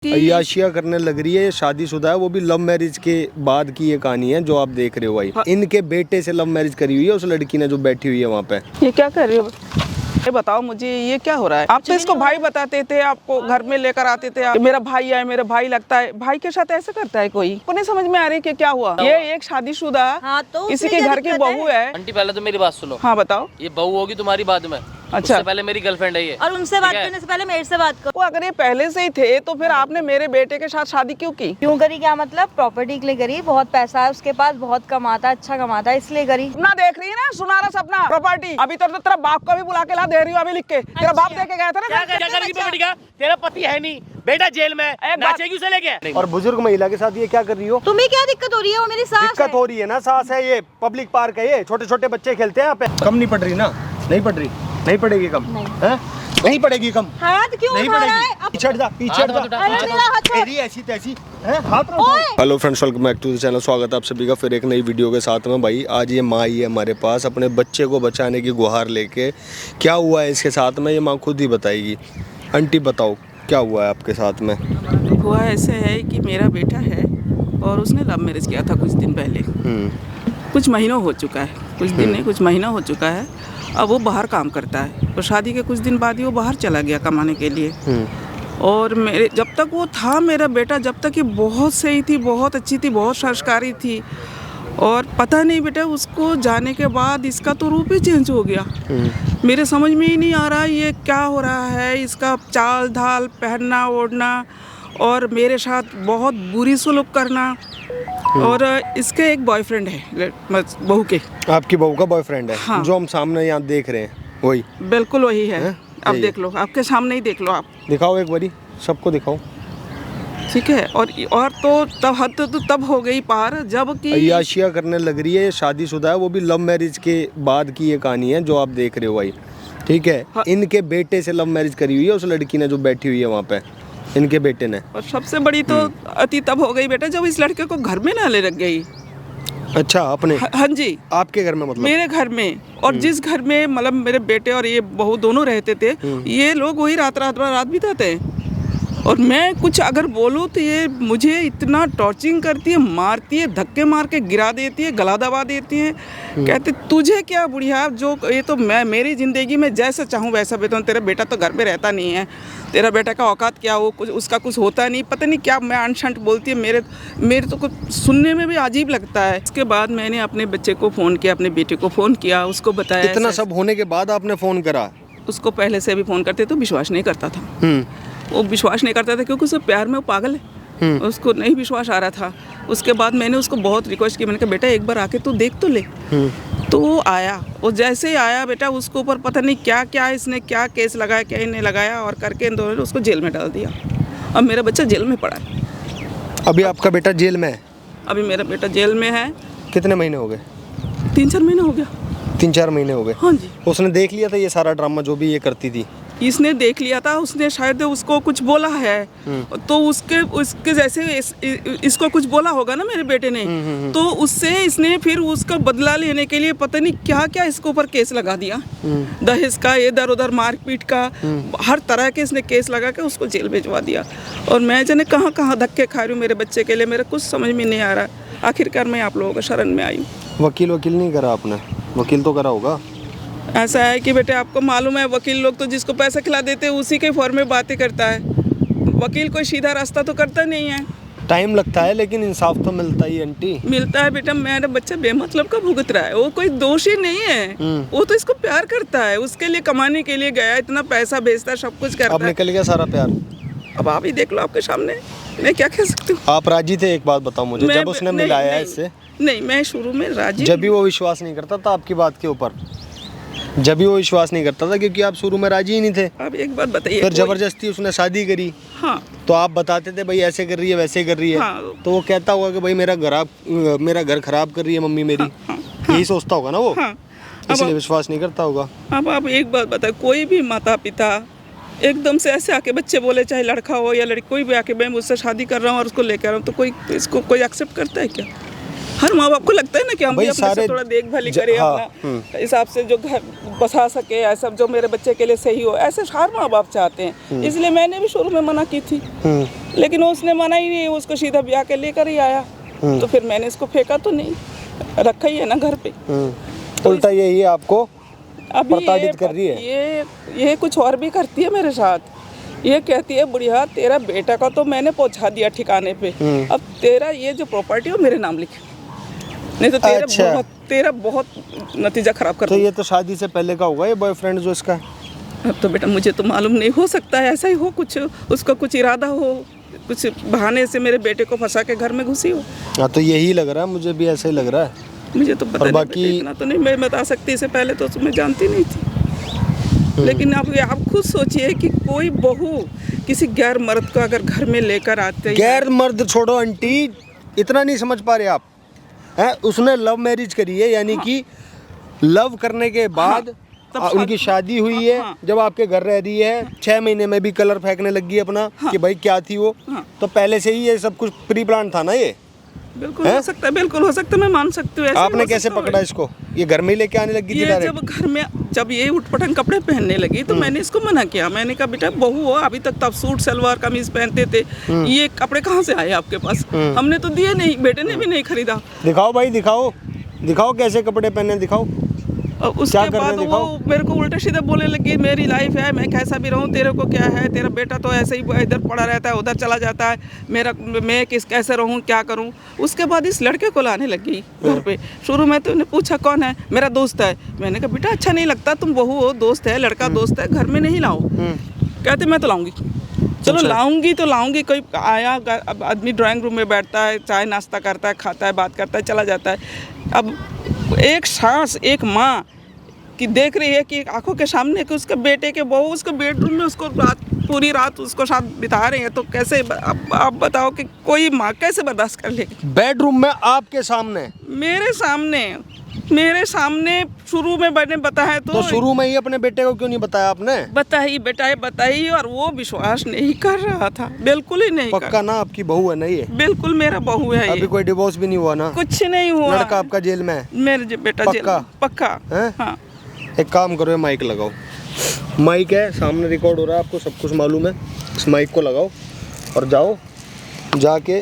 अय्याशिया करने लग रही है, ये शादीशुदा है, वो भी लव मैरिज के बाद की ये कहानी है जो आप देख रहे हो भाई। हाँ। इनके बेटे से लव मैरिज करी हुई है उस लड़की ने जो बैठी हुई है वहाँ पे। ये क्या कर रही हो? ये बताओ मुझे, ये क्या हो रहा है? आप तो इसको भाई बताते थे, आपको घर में लेकर आते थे, मेरा भाई है, मेरा भाई लगता है। भाई के साथ ऐसे करता है कोई? को नहीं समझ में आ रही कि क्या हुआ? ये एक शादीशुदा किसी के घर की बहू है। आंटी पहले तो मेरी बात सुनो। हाँ बताओ। ये बहू होगी तुम्हारी बाद में। अच्छा, उससे पहले मेरी गर्लफ्रेंड है ये। और उनसे बात करने से पहले मेरे से बात करो। अगर ये पहले से ही थे तो फिर आपने मेरे बेटे के साथ शादी क्यों की? क्यों करी? क्या मतलब? प्रॉपर्टी के लिए करी। बहुत पैसा है उसके पास, बहुत कमाता है, अच्छा कमाता है, इसलिए करी। ना देख रही है ना, सुनारा सपना प्रॉपर्टी। अभी तो तेरा बाप को भी बुला के ला दे रही हूँ अभी लिख के। तेरा बाप दे के गया था ना। क्या करेगी प्रॉपर्टी का? तेरा पति है नहीं, बेटा जेल में, नाचेगी उसे लेके। और बुजुर्ग महिला के साथ ये क्या कर रही हो? तुम्हें क्या दिक्कत हो रही है? वो मेरी सास दिक्कत हो रही है ना, सास है, ये पब्लिक पार्क है, ये छोटे छोटे बच्चे खेलते हैं यहाँ पे। कम नहीं पड़ रही ना? नहीं पड़ रही, नहीं पड़ेगी कम, नहीं पड़ेगी कम। हाथ क्यों नहीं पड़ेगी, पीछे जा, पीछे जा, तेरी ऐसी तैसी हाथ। Hello friends, welcome back to the channel. स्वागत है आप सभी का फिर एक नई वीडियो के साथ में। भाई आज ये माँ ही है हमारे पास अपने बच्चे को बचाने की गुहार लेके। क्या हुआ है इसके साथ में ये माँ खुद ही बताएगी। आंटी बताओ क्या हुआ है आपके साथ में? हुआ ऐसे है कि मेरा बेटा है और उसने लव मैरिज किया था कुछ दिन पहले। कुछ महीनों हो चुका है, कुछ दिन नहीं, कुछ महीना हो चुका है। अब वो बाहर काम करता है और शादी के कुछ दिन बाद ही वो बाहर चला गया कमाने के लिए। और मेरे जब तक वो था मेरा बेटा, जब तक ये बहुत सही थी, बहुत अच्छी थी, बहुत संस्कारी थी। और पता नहीं बेटा, उसको जाने के बाद इसका तो रूप ही चेंज हो गया। मेरे समझ में ही नहीं आ रहा ये क्या हो रहा है। इसका चाल ढाल, पहनना ओढ़ना और मेरे साथ बहुत बुरी सलूक करना। और इसके एक बॉयफ्रेंड है बहू के। आपकी बहू का बॉयफ्रेंड है? हाँ। जो हम सामने यहाँ देख रहे हैं वही? बिल्कुल वही है। अब देख लो, आपके सामने ही देख लो। आप दिखाओ एक बारी, सबको दिखाओ। ठीक है। और तो तब हद तो तब हो गई पार जब कि अय्याशिया करने लग रही है, ये शादीशुदा है, वो भी लव मैरिज के बाद की ये कहानी है जो आप देख रहे हो भाई। ठीक है। हाँ। इनके बेटे से लव मैरिज करी हुई है उस लड़की ने जो बैठी हुई है वहाँ पे, इनके बेटे ने। और सबसे बड़ी तो अति तब हो गई बेटा जब इस लड़के को घर में ना ले रख गई। अच्छा, अपने? हाँ जी, आपके घर में? मतलब मेरे घर में। और जिस घर में मतलब मेरे बेटे और ये बहू दोनों रहते थे, ये लोग वही रात बिताते हैं। और मैं कुछ अगर बोलूँ तो ये मुझे इतना टॉर्चरिंग करती है, मारती है, धक्के मार के गिरा देती है, गला दबा देती है। कहते तुझे क्या बुढ़िया, जो ये तो मैं मेरी ज़िंदगी में जैसा चाहूँ वैसा बेतन। तेरा बेटा तो घर में रहता नहीं है, तेरा बेटा का औकात क्या हो, कुछ उसका कुछ होता नहीं, पता नहीं क्या मैं अनशंट बोलती है। मेरे तो कुछ सुनने में भी अजीब लगता है। इसके बाद मैंने अपने बच्चे को फ़ोन किया, अपने बेटे को फ़ोन किया, उसको बताया। इतना सब होने के बाद आपने फ़ोन करा? उसको पहले से भी फ़ोन करते तो विश्वास नहीं करता था। वो विश्वास नहीं करता था क्योंकि उसे प्यार में वो पागल है। उसको नहीं विश्वास आ रहा था। उसके बाद मैंने उसको बहुत रिक्वेस्ट की, मैंने कहा बेटा एक बार आके तू देख तो ले। तो वो आया। वो जैसे ही आया बेटा, उसको ऊपर पता नहीं क्या क्या इसने क्या केस लगाया, क्या इन्हें लगाया, और करके इन दोनों ने उसको जेल में डाल दिया। अब मेरा बच्चा जेल में पड़ा है। अभी आपका बेटा जेल में है? अभी मेरा बेटा जेल में है। कितने महीने हो गए? 3-4 महीने हो गया। 3-4 महीने हो गए? हाँ जी। उसने देख लिया था ये सारा ड्रामा जो भी ये करती थी? इसने देख लिया था। उसने शायद उसको कुछ बोला है, तो उसके जैसे इसको कुछ बोला होगा ना मेरे बेटे ने। तो उससे इसने फिर उसका बदला लेने के लिए पता नहीं क्या क्या इसके ऊपर केस लगा दिया। दहेज का, इधर उधर मारपीट का, हर तरह के इसने केस लगा के उसको जेल भिजवा दिया। और मैं जाने कहाँ कहाँ धक्के खा रही हूँ मेरे बच्चे के लिए। मेरा कुछ समझ में नहीं आ रहा। आखिरकार मैं आप लोगों का शरण में आई हूँ। वकील नहीं करा आपने? वकील तो करा होगा। ऐसा है कि बेटे आपको मालूम है, वकील लोग तो जिसको पैसा खिला देते हैं उसी के फॉर्म में बातें करता है। वकील कोई सीधा रास्ता तो करता नहीं है। टाइम लगता है लेकिन इंसाफ तो मिलता ही आंटी। मिलता है बेटा। मेरा बच्चा बेमतलब का भुगत रहा है। वो कोई दोषी नहीं है। वो तो इसको प्यार करता है, उसके लिए कमाने के लिए गया, इतना पैसा भेजता है, सब कुछ करता अब है। निकल गया सारा प्यार? अब आप ही देख लो आपके सामने, मैं क्या कह सकती हूँ। आप राजी थे? एक बात बताओ मुझे, जब उसने मिलाया इससे? नहीं, मैं शुरू में राजी। जब भी वो विश्वास नहीं करता था आपकी बात के ऊपर, जब भी वो विश्वास नहीं करता था, क्योंकि आप शुरू में राजी ही नहीं थे। अब एक बात बताइए, फिर जबरदस्ती उसने शादी करी। हाँ। तो आप बताते थे भाई ऐसे कर रही है, वैसे कर रही है। हाँ। तो वो कहता होगा कि भाई मेरा घर खराब कर रही है मम्मी मेरी। हाँ। यही सोचता होगा ना वो। हाँ। इसलिए विश्वास नहीं करता होगा। अब आप एक बात बताए, कोई भी माता पिता एकदम से ऐसे आके बच्चे बोले, चाहे लड़का हो या लड़की, कोई भी आके मैं मुझसे शादी कर रहा हूँ और उसको लेकर आ रहा हूँ, तो कोई इसको कोई एक्सेप्ट करता है क्या? हर माँ बाप को लगता है ना कि हम भाई भी अपने सारे से थोड़ा देखभाली करें हाँ, अपना हिसाब से जो घर बसा सके, ऐसा जो मेरे बच्चे के लिए सही हो, ऐसे हर माँ बाप चाहते हैं। इसलिए मैंने भी शुरू में मना की थी, लेकिन उसने मना ही नहीं, उसको सीधा ब्याह के लेकर ही आया। तो फिर मैंने इसको फेंका तो नहीं, रखा ही है ना घर पे। उल्टा यही है आपको अभी प्रताड़ित कर रही है। ये कुछ और भी करती है मेरे साथ। ये कहती है बुढ़िया तेरा बेटा का तो मैंने पहुंचा दिया ठिकाने पे, अब तेरा ये जो प्रॉपर्टी हो मेरे नाम लिख, नहीं तो तेरा बहुत नतीजा खराब कर तो ये तो शादी से पहले का होगा ये बॉयफ्रेंड जो इसका। अब तो बेटा मुझे तो मालूम नहीं, हो सकता है ऐसा ही हो, कुछ उसका कुछ इरादा हो, कुछ बहाने से मेरे बेटे को फंसा के घर में घुसी हो। हाँ तो यही लग रहा है, मुझे भी ऐसा ही लग रहा है। मुझे तो पता नहीं, बाकी इतना तो नहीं मैं बता सकती, इससे पहले तो मैं जानती नहीं थी। लेकिन आप खुद सोचिए कि कोई बहू किसी गैर मर्द को अगर घर में लेकर आते, गैर मर्द छोड़ो आंटी, इतना नहीं समझ पा रहे आप हैं, उसने लव मैरिज करी है, यानी कि लव करने के बाद उनकी शादी हुई है। जब आपके घर रह रही है 6 महीने में भी कलर फेंकने लगी अपना कि भाई क्या थी वो, तो पहले से ही ये सब कुछ प्री प्लान था ना ये। बिल्कुल हो सकता है, बिल्कुल हो सकता है, मैं मान सकती हूँ। आपने कैसे पकड़ा इसको? ये घर में ही लेके आने लगी थी डायरेक्ट? जब घर में जब ये उठपटांग कपड़े पहनने लगी तो मैंने इसको मना किया। मैंने कहा बेटा बहू हो, अभी तक तो आप सूट सलवार कमीज पहनते थे, ये कपड़े कहाँ से आए आपके पास? हमने तो दिए नहीं, बेटे ने भी नहीं खरीदा। दिखाओ भाई, दिखाओ दिखाओ कैसे कपड़े पहने, दिखाओ। और उसके बाद वो मेरे को उल्टे सीधे बोलने लगी, मेरी लाइफ है, मैं कैसा भी रहूं, तेरे को क्या है, तेरा बेटा तो ऐसे ही इधर पड़ा रहता है, उधर चला जाता है, मैं कैसे रहूं, क्या करूं। उसके बाद इस लड़के को लाने लगी घर पे। शुरू में तो उन्हें पूछा कौन है, मेरा दोस्त है। मैंने कहा बेटा अच्छा नहीं लगता, तुम बहू हो, दोस्त है, लड़का दोस्त है, घर में नहीं लाओ। कहते मैं तो लाऊंगी। चलो लाऊंगी तो लाऊंगी, कोई आया, आदमी ड्राइंग रूम में बैठता है, चाय नाश्ता करता है, खाता है, बात करता है, चला जाता है। अब एक सास, एक माँ कि देख रही है कि आंखों के सामने कि उसके बेटे के बहू उसके बेडरूम में उसको पूरी रात उसको साथ बिता रहे हैं, तो कैसे आप बताओ कि कोई माँ कैसे बर्दाश्त कर लेगी? बेडरूम में आपके सामने? मेरे सामने शुरू में मैंने बताया तो शुरू में ही अपने बेटे को क्यों नहीं बताया आपने? बताई और वो विश्वास नहीं कर रहा था, बिल्कुल ही नहीं। पक्का ना आपकी बहू है ना ये? बिल्कुल मेरा बहू है। अभी कोई डिवोर्स भी नहीं हुआ ना? कुछ नहीं हुआ। लड़का आपका जेल में है? मेरे बेटा जेल में। पक्का। हाँ। एक काम करो, माइक लगाओ, माइक है सामने, रिकॉर्ड हो रहा है, आपको सब कुछ मालूम है। इस माइक को लगाओ और जाओ, जाके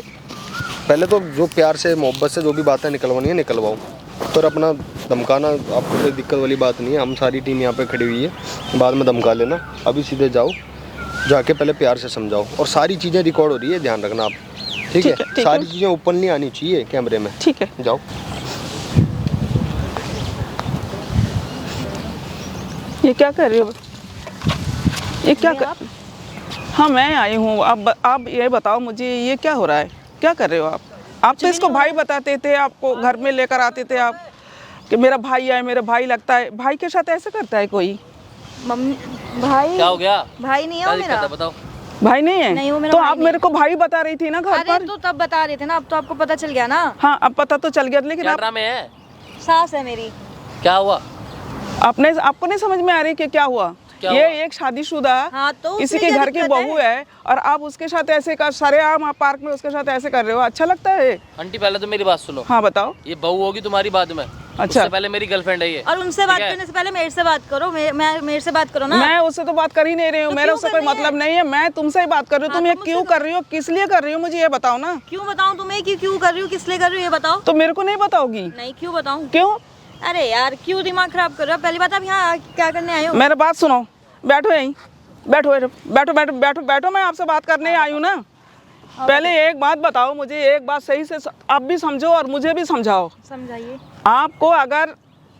पहले तो जो प्यार से मोहब्बत से जो भी बातें निकलवानी है निकलवाओ, फिर अपना धमकाना आपको कोई दिक्कत वाली बात नहीं है, हम सारी टीम यहाँ पे खड़ी हुई है, बाद में धमका लेना। अभी सीधे जाओ, जाके पहले प्यार से समझाओ, और सारी चीज़ें रिकॉर्ड हो रही है, ध्यान रखना आप, ठीक है? सारी चीज़ें ओपन नहीं आनी चाहिए कैमरे में, ठीक है? जाओ। ये क्या कर रही हो? ये क्या कर? हाँ मैं आई हूँ। आप ये बताओ मुझे, ये क्या हो रहा है, क्या कर रहे हो आप तो इसको भाई बताते थे, आपको घर में लेकर आते थे आप कि मेरा भाई है, मेरा भाई लगता है। भाई के साथ ऐसे करता है कोई? मम्मी भाई क्या हो गया? भाई नहीं है मेरा। बताओ। भाई नहीं है? नहीं, मेरा तो भाई आप मेरे को भाई बता रही थी ना घर पर। तो तब बता रहे थे ना, अब तो आपको पता चल गया ना। हाँ अब पता तो चल गया, लेकिन आप ड्रामे है? सास है मेरी। क्या हुआ? आपको नहीं समझ में आ रही कि क्या हुआ? ये एक शादीशुदा तो इसी के घर की बहू है और आप उसके साथ ऐसे कर, सरेआम आप पार्क में उसके साथ ऐसे कर रहे हो, अच्छा लगता है? आंटी पहले तो मेरी बात सुनो। हाँ बताओ। ये बहू होगी तुम्हारी बाद में। अच्छा। उससे पहले मेरी गर्लफ्रेंड है ये। और उनसे बात करने से पहले मेरे से बात करो। मेरे से बात करो ना। मैं उससे तो बात कर ही नहीं रही हूँ, मेरा उससे कोई मतलब नहीं है, मैं तुमसे ही बात कर रही हूँ। तुम ये क्यों कर रही हो, किस लिए कर रही हो, मुझे ये बताओ ना। क्यों बताऊँ तुम्हें कि क्यों कर रही हूँ, किस लिए कर रही हूँ, ये बताओ। तो मेरे को नहीं बताओगी? नहीं, क्यों बताऊँ? क्यों? अरे यार क्यों दिमाग खराब कर रहे हो? पहली बात आप यहाँ क्या करने आए हो? मेरी बात सुनो, बैठो यहीं, बैठो, मैं आपसे बात करने आई हूँ ना। पहले एक बात बताओ मुझे, एक बात सही से आप भी समझो और मुझे भी समझाओ। समझाइए। आपको अगर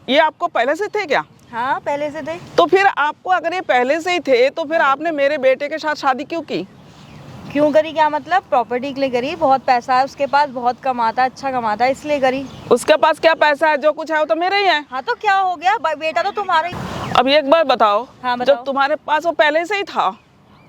ये आपको पहले से थे क्या? हाँ पहले से थे। तो फिर आपको अगर ये पहले से ही थे तो फिर आपने मेरे बेटे के साथ शादी क्यों की? क्यों करी? क्या मतलब? प्रॉपर्टी के लिए करी। बहुत पैसा है उसके पास, बहुत कमाता है, अच्छा कमाता है, इसलिए करी। उसके पास क्या पैसा है? जो कुछ है वो तो मेरे ही है। हाँ तो क्या हो गया, बेटा तो तुम्हारा ही। अब एक बार बताओ, हाँ, बताओ। जब तुम्हारे पास वो पहले से ही था,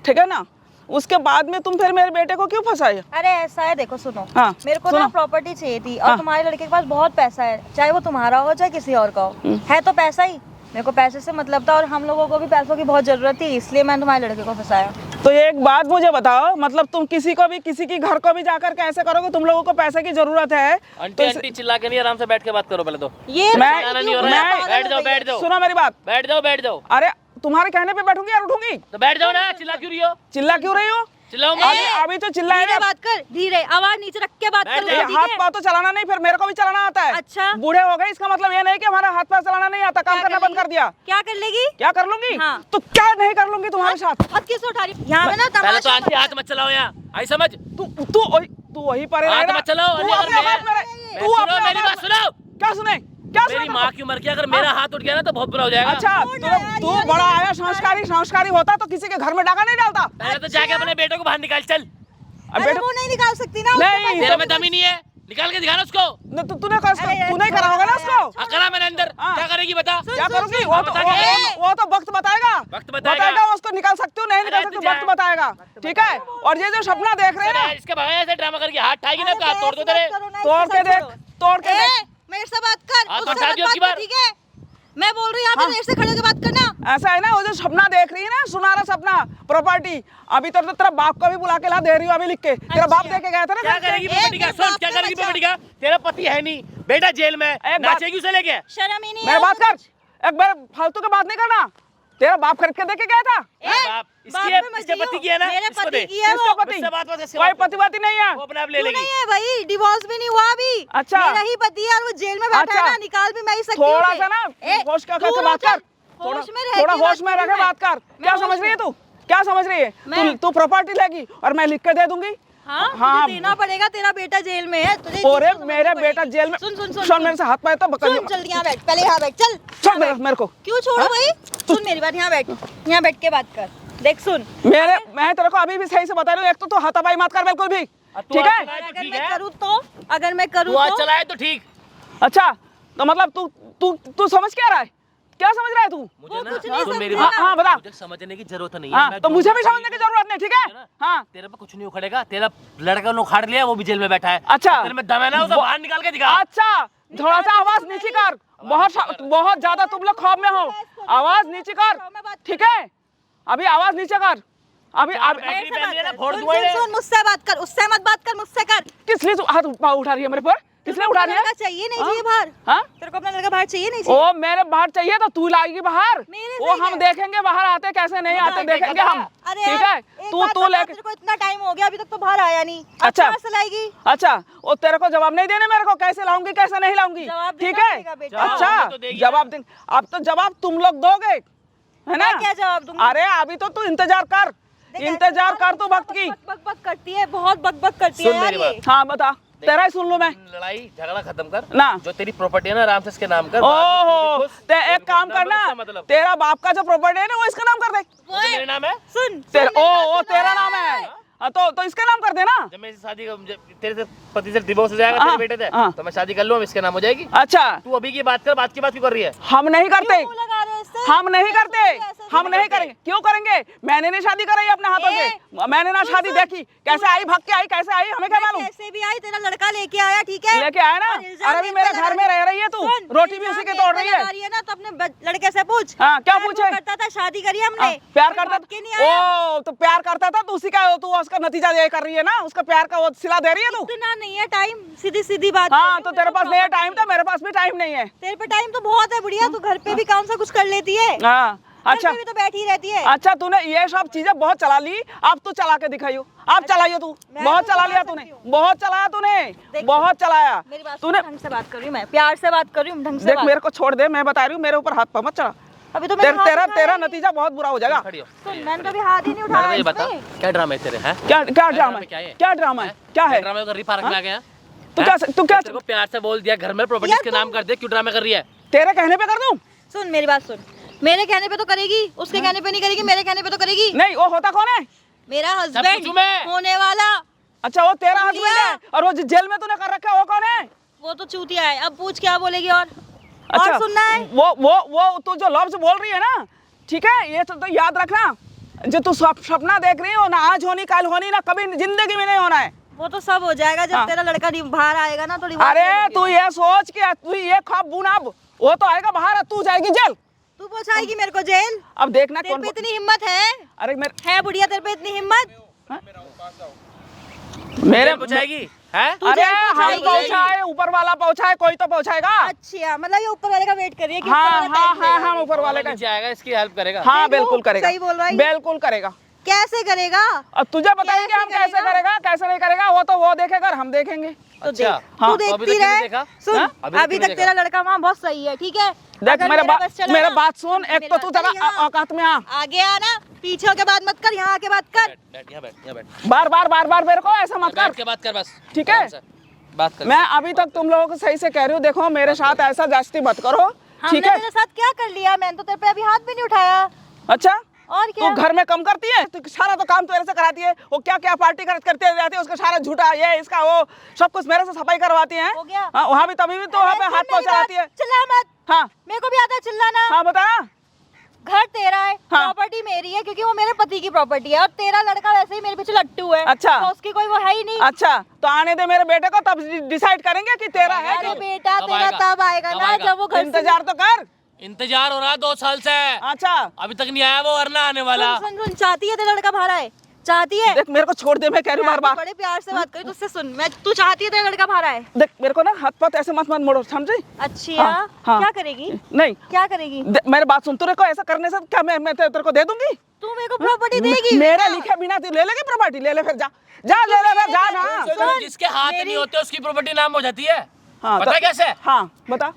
ठीक है ना, उसके बाद में तुम फिर मेरे बेटे को क्यों फंसाए? अरे ऐसा है, देखो सुनो। हाँ, मेरे को ना प्रॉपर्टी चाहिए थी और हाँ। तुम्हारे लड़के के पास बहुत पैसा है, चाहे वो तुम्हारा हो चाहे किसी और का हो, है तो पैसा ही। मेरे को पैसे से मतलब था और हम लोगों को भी पैसों की बहुत जरूरत थी, इसलिए मैंने तुम्हारे लड़के को फंसाया। तो एक बात मुझे बताओ, मतलब तुम किसी को भी, किसी की घर को भी जाकर के ऐसे करोगे? तुम लोगों को पैसे की जरूरत है आंटी आंटी चिल्ला के नहीं, आराम से बैठ के बात करो पहले तो। ये चिल्लाना नहीं हो रहा है, बैठ जाओ बैठ जाओ। सुनो मेरी बात, बैठ जाओ बैठ जाओ। अरे तुम्हारे कहने पे बैठूंगी या उठूंगी? तो बैठ जाओ ना, चिल्ला क्यों रही हो? चिल्ला क्यों रही हो? चिल्लाओ मत। अभी तो चिल्लाएगा। धीरे बात कर, धीरे आवाज नीचे रख के बात बैठ करो, जाइए, ठीक हाथ है? पाँव तो चलाना नहीं, फिर मेरे को भी चलाना आता है। अच्छा। बूढ़े हो गए इसका मतलब ये नहीं कि हमारा हाथ पाँव चलाना नहीं आता, काम क्या करना कर बंद कर लेगी? दिया। क्या कर लेगी? क्या कर लूंगी? हाँ। तो क्या नहीं कर लूंगी तुम्हारे साथ? हाथ किस उठा रही? यहाँ पे ना पहले तो तमाशा आंटी मत- हाथ मत चलाओ यहाँ, आई समझ। तू वही पर हाथ रहेगा। मत चलाओ। तू अगर अपने मैं- हाथ में रह- मैं- तू सुनो, अपने मेरी हाथ बात में- सुनो। क्या सुने? क्या मेरी सुने? माँ की उम्र की, अगर मेरा हाथ उठ गया ना तो बहुत बुरा हो जाएगा। अच्छा, तू बड़ा आया संस्कारी होता तो किसी के घर में डाका नहीं डालता। पहले तो जाके अपने बेटे को बाहर निकाल चल। अब अरे बेटा वो नहीं निकाल सकती ना, उसके नहीं, पास- तेरे में दम ही नहीं है, निकाल के दिखाना उसको। तूने करा होगा ना उसको। हाँ, करा मैंने अंदर। हाँ। क्या करेगी बता? क्या करूंगी? हाँ, बता के। वो तो वक्त बताएगा। वक्त बताएगा। उसको निकाल सकती हूँ नहीं निकाल अरे सकती, तू वक्त जा। बताएगा। ठीक है। और ये जो सपना देख रहे हैं ना, इसके भगाया ऐसे ड्रामा करके हाथ ठाएगी ना, अरे हाथ तोड़ दो तेरे। ऐसे मत करो ना, तोड़ इसके के साथ देख, छोड़ो। तोड़ के ए, देख। मेरे से बात कर, हाँ, तो उससे उठा मत दियो बात की कर, बार। ठीक है? मैं बोल रही हूँ, यहाँ पे मेरे से खड़े होकर बात करना। ऐसा है ना, वो जो सपना देख रही है ना, सुनहरा सपना, प्रॉपर्टी, अभी तो तेरा बाप को भी बुला के ला दे रही हूँ अभी लिख के। तेरा बाप दे के गया था ना क्या घर पे। करेगी प्रॉपर्टी का? सुन, क्या करेगी प्रॉपर्टी का? तेरा पति है नहीं, बेटा जेल में, बात- नाचेगी उसे लेके। शर्म ही नहीं मेरे है बात कर, एक बार फालतू की बात नहीं करना। तेरा बाप खरीद के दे के गया था। बाप, इसके पति की है ना, मेरे इसको पति दे। की है किसका वो। पति? उससे बात बात, इससे कोई बात कर। पतिवाती नहीं है। वो अपने आप ले क्यों लेगी। नहीं है भाई, डिवोर्स भी नहीं हुआ अभी। अच्छा। मेरा ही पति है और वो जेल में बैठा अच्छा। है ना, निकाल भी मैं ही सकती हूँ थोड़ा उसे। सा ना ए, होश का तू करके ना बात कर। चल, होश में रह थोड़ा के होश बात में करूँ रह के मैं। बात कर। मैं क्या होश समझ रही है में- तू? क्या समझ रही है? मैं- तू प्रॉपर्टी लेगी और मैं लिख के दे दूंगी। हाँ, हाँ। तुझे देना पड़ेगा, तेरा बेटा जेल में है, तुझे और चीज़ तो मेरे समझनी बेटा पड़ेगी। जेल में। सुन मेरे से हाथ पाए तो बकरी। सुन, जल्दी यहाँ बैठ, पहले यहाँ बैठ, चल छोड़ मेरे को। क्यों छोड़ो हाँ? भाई? सुन मेरी बात, यहाँ बैठ, यहाँ बैठ के बात कर। देख सुन, मैं तेरे को अभी भी सही से बता रही हूँ, एक तो तू हाथापाई मत कर बिल्कुल भी। तू ठीक हाथ है? चलाए तो अगर ठीक मैं है। करूँ तो, अगर मैं करूँ तू आज तो चलाए तो ठीक। अच्छा, तो मतलब तू समझ क्या रहा है? क्या समझ रहा है तू? मुझे ना कुछ नहीं सुन मेरी समझा। बात। हाँ, बता। मुझे समझने की जरूरत नहीं है। हाँ, मैं तो जो मुझे भी बात समझने की जरूरत नहीं, ठीक है? हाँ। तेरे पे कुछ नहीं उखड़ेगा। तेरा लड़का ने उखाड़ लिया, वो भी जेल में बैठा है। अच्छा। तेरे में दम है ना, उसे बाहर निकाल के दिखा। अच्छा, थोड़ा सा आवाज नीचे कर। बहुत ज्यादा तुम लोग खौफ में हो। आवाज नीचे कर, ठीक है? अभी आवाज नीचे कर। अभी बैटरी मेरे से पहन लिया ना, बात फोड़ कर। दूंगा ये। सुन, मुझसे बात कर, उससे मत बात कर, मुझसे कर। किस लिए तू हाथ पाँव उठा रही है मेरे पर? किस लिए उठा रही है? लड़का चाहिए नहीं हाँ? चाहिए बाहर? हाँ? तेरे को अपना लड़का बाहर चाहिए नहीं चाहिए? ओ मेरे बाहर चाहिए तो तू लाएगी बाहर। मेरे वो से हम क्या? देखेंगे बाहर आते कैसे नहीं आते, देखा देखेंगे हम। अरे ठीक यार, है? एक तू बात तू बता, लेके। तेरे को इतना टाइम हो गया, अभी तक तो बाहर आया नहीं। अच्छा। कहाँ से लाएगी? अच्छा, वो तेरे को जवाब नहीं देने मेरे को, कैसे लाऊंगी कैसे नहीं लाऊंगी, जवाब ठीक देना है? पड़ेगा बेटा। अच्छा, जवाब तो देगी जवाब दे। अब तो जवाब तुम लोग दोगे, है ना? मैं क्या जवाब दूंगी? अरे अभी तो तू इंतजार कर, देख, इंतजार ऐसे कर तू वक्त की। बक बक करती है, बहुत बक बक करती है सुन यार मेरी ये। बात। हाँ बता, तेरा ही सुन लूं मैं। लड़ाई झगड़ा खत्म कर ना। जो तेरी प्रॉपर्टी है ना, आराम से इसके नाम कर। ओहो, ते एक काम नाम करना, इसका मतलब। तेरा बाप का जो प्रॉपर्टी है ना वो इसका नाम कर दे। वो तो मेरे नाम है। सुन, तेरा ओ तेरा नाम है। हाँ, तो इसका नाम कर देना। जब मैं इसे शादी तेरे से पति से डिवोर्स हो जाएगा हाँ, तेरे बेटे से, हाँ। तो मैं शादी कर लूँ, हम इसके नाम हो जाएगी। अच्छा, तू अभी की बात कर, बात की बात क्यों कर रही है? हम नहीं करते, क्यों लगा रहे हो इससे? हम नहीं करते, ऐसे हम नहीं करेंगे। क्यों करेंगे? मैंने नहीं शादी कराई अपने हाथों से, मैंने ना शादी देखी। कैसे आई, भाग के आई, कैसे आई, हमें क्या मालूम? कैसे भी आई, तेरा लड़का लेके आया, ठीक है? लेके आया ना। और इल्जाम अरे अभी इन मेरे पे घर लगा में रही- रह रही है तू, सुन, रोटी भी इल्जाम उसी की इन तोड़ पे रही है। लगा रही है ना, तो अपने लड़के से पूछ। हाँ, क्या प्यार पूछे? वो करता था, शादी करी हमने। हाँ, प्यार कोई करता भाग के नहीं आया। ओ तो प्यार करता था तो उसी का तू उसका नतीजा ये कर रही है ना, उसका प्यार का वो सिला दे रही है तू। इतना नहीं है टाइम, सीधी सीधी बात हाँ, कर। तो तेरे पास नहीं है टाइम, तो मेरे पास भी टाइम नहीं है। तेरे पे टाइम तो बहुत है बुढ़िया, तू घर पे भी काम सा कुछ कर लेती है। हाँ, अच्छा घर पे भी तो बैठी रहती है। अच्छा, तूने ये सब चीजें बहुत चला ली, अब तू चला के दिखाइयो। अब चलाइयो तू, मैं बहुत तो चला लिया चला तूने, सकती हूँ। बहुत चलाया तूने, देख, बहुत चलाया मेरी बात तूने। सुन, ढंग से बात कर रही हूँ मैं, प्यार से बात कर रही हूँ, ढंग से देख बात। मेरे को छोड़ दे, मैं बता रही हूँ, मेरे ऊपर हाथ पा मत चढ़ा। अभी तो मैंने हाथ तेरा उठाया तेरा ही नहीं। नतीजा बहुत बुरा हो जाएगा। खड़ी हो। सुन, मैंने कभी हाथ ही नहीं उठाया ये बता, इसमें। क्या ड्रामा है तेरे? हैं क्या क्या ड्रामा क्या है? है? क्या ड्रामा है? क्या है? ड्रामा कर रही, पार्क में आ गया। तू क्या तेरे को प्यार से बोल दिया घर में प्रॉपर्टी यार के तुम- नाम कर दे, क्यों ड्रामा कर रही है? तेरे कहने पे कर दूं? सुन मेरी बात सुन, मेरे कहने पे तो करेगी, उसके कहने पे नहीं करेगी, मेरे कहने पे तो करेगी। नहीं, वो होता कौन है? मेरा कुछ हस्बैंड मैं। होने वाला, अच्छा, वो तेरा सुन हस्बैंड लिया? है, और वो जो जेल में तूने कर रखा है वो कौन है? वो तो चूतिया है। अब पूछ क्या बोलेगी और अच्छा, सुनना है? वो तू जो लफ्ज बोल रही है ना, ठीक है, ये तो याद रखना, जो तू सपना देख रही हो ना, आज होनी कल होनी ना, कभी जिंदगी में नहीं होना है। वो तो सब हो जाएगा जब हाँ। तेरा लड़का बाहर आएगा ना, तो divorce अरे ले लूंगी तू मैं। ये सोच के तू ये ख्वाब बुना, वो तो आएगा बाहर, तू जाएगी जेल, तू पहुंचाएगी मेरे को जेल? अब देखना तेरे कौन पे इतनी हिम्मत है? अरे मेरे है बुढ़िया तेरे पे इतनी हिम्मत? मेरे पहुंचाएगी है? तू अरे जेल हम पहुंचाएगी? पहुंचाए, ऊपर वाला पहुंचाए, कोई तो पहुंचाएगा। अच्छा मतलब ये ऊपर वाले का वेट कर रही है कि हाँ ऊपर वाला हाँ time हाँ देगा। हम ऊपर वाले का नीचे आएगा, इसकी हेल्प करेगा। हाँ देखो, बिल्कुल करेगा, सही बोल रहा है। बिल्कुल करेगा। कैसे करेगा? अब तुझे बताएंगे हम कैसे करेगा, कैसे नहीं करेगा, वो तो वो देखेगा और हम देखेंगे। तो अच्छा, देख हाँ, तू तो अभी देखती तक किसने रहे। देखा? सुन हाँ? अभी तक तेरा लड़का वहाँ बहुत सही है, ठीक है? देख अगर मेरा बस चला मेरा ना, बात सुन, एक तो तू जरा यहाँ औकात में आ। आगे आना, पीछे होके बात मत कर, यहाँ आके बात कर। बैठ यहाँ बैठ यहाँ बैठ बार बार मेरे को ऐसा मत बैठ कर, के बात कर बस। ठीक है? आराम से बात कर। मैं अभी तक तुम लोगों को सही से कह रही हूँ, देखो मेरे साथ ऐसा जास्ती मत करो, हमने ठीक है? तेरे साथ क्या कर लिया? मैंने तो तेरे पे अभी हाथ भी नहीं उठाया। अच्छा और तू क्या? घर में कम करती है, तो सारा तो काम तेरे से कराती है। वो क्या क्या पार्टी करते रहती है, उसका सारा झूठा ये इसका वो सब कुछ मेरे से सफाई करवाती है। हो गया? वहाँ भी तभी भी तो वहाँ पे अरे हाथ सुन मेरी पहुँचाती है। बात, चिल्ला मत। हाँ मेरे को भी आता है चिल्लाना। हाँ बता। घर तेरा है, हाँ। प्रॉपर्टी मेरी है क्योंकि वो मेरे पति की प्रॉपर्टी है, और तेरा लड़का वैसे ही मेरे पीछे लट्टू है। अच्छा। तो उसकी कोई वो है ही नहीं। अच्छा तो आने दे मेरे बेटे को, तब डिसाइड करेंगे कि तेरा है अरे कि बेटा कब तेरा आएगा? तब आएगा कब ना आएगा? जब वो घर से इंतजार तो कर। इंतजार हो रहा 2 साल से, अच्छा अभी तक नहीं आया वो, वरना आने वाला। सुन सुन सुन, चाहती है तेरा लड़का बाहर आए? चाहती है? देख मेरे को छोड़ दे, मैं कह रही हूँ बार बार। बड़े प्यार से बात करी तुझसे। सुन मैं, तू चाहती है तेरा लड़का बाहर आए? देख मेरे को ना हाथ पाथ ऐसे मत मत मोड़ो, समझी? अच्छा हाँ, हाँ। क्या करेगी? नहीं क्या करेगी? मेरे बात सुन, तेरे को ऐसा करने से क्या मैं तेरे को दे दूंगी? तू मेरे को प्रॉपर्टी देगी? मेरे लिखे बिना तू ले लेगी प्रॉपर्टी? ले ले फिर, जा जा ले ले फिर, जा ना। तो जिसके हाथ नहीं होते उसकी प्रॉपर्टी नाम हो जाती है। हाँ पता है कैसे? हाँ बता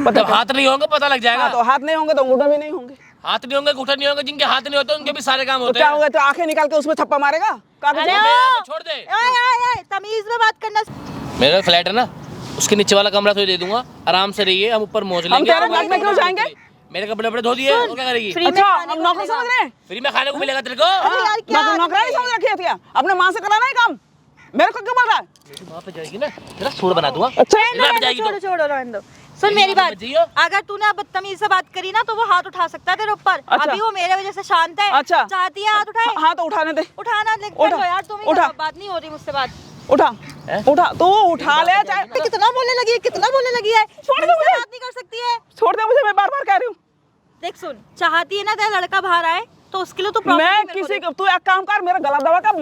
जब हाथ नहीं होंगे पता लग जाएगा। हाँ, तो हाथ नहीं होंगे तो अंगूठे भी नहीं होंगे। हाथ नहीं होंगे, घुटन नहीं होंगे, जिनके हाथ नहीं होते उनके भी सारे काम तो होते क्या हैं। होगा, तो आंखें निकाल के उसमें छप्पा मारेगा? कागज अरे में? हमें छोड़ दे। आए आए आए, तमीज में बात करना। मेरा फ्लैट है ना, उसके नीचे वाला कमरा तो दे दूंगा, आराम से रहिए, हम ऊपर मौज लेंगे। तेरे फ्लैट में क्यों जाएंगे? मेरे कपड़े वपड़े धो दिए, वो क्या करेगी? फ्री में अच्छा खाने हम को नौकर मिलेगा। समझ रहे हैं? फ्री में खाने को मिलेगा तेरे को। अरे यार क्या नौकरानी समझ रखी है क्या? अपने माँ से कराना है काम, मेरे को क्यों बोल रहा है? मेरी माँ पे जाएगी ना, तेरा सूर बना दूंगा। अच्छा मेरी माँ पे जाएगी छोड़ो तो। छोड़ो रहने दो। सुन मेरी बात, जियो। अगर तूने अब बदतमीज से बात करी ना तो वो हाथ उठा सकता है तेरे ऊपर। अच्छा। अभी वो मेरे वजह से शांत है। अच्छा। चाहती है हाथ उठाए? हाँ तो उठाने दे, उठाना लेकिन उठा, कर लो यार, तुम ही उठा। करो, बात नहीं हो रही मुझसे बात। उठा उठा तो उठा ले, चाहे कितना बोलने लगी है, कितना बोलने लगी है। छोड़ दे मुझसे मुझे। बात नहीं कर सकती है। छोड़ दे मुझे, मैं बार बार कह रही हूँ। देख सुन, चाहती है ना तेरा लड़का बाहर आए तो उसके लिए तो प्रॉपर्टी मैं मेरे को किसी दे। को, तू एक काम कर, मेरा गला दबा कर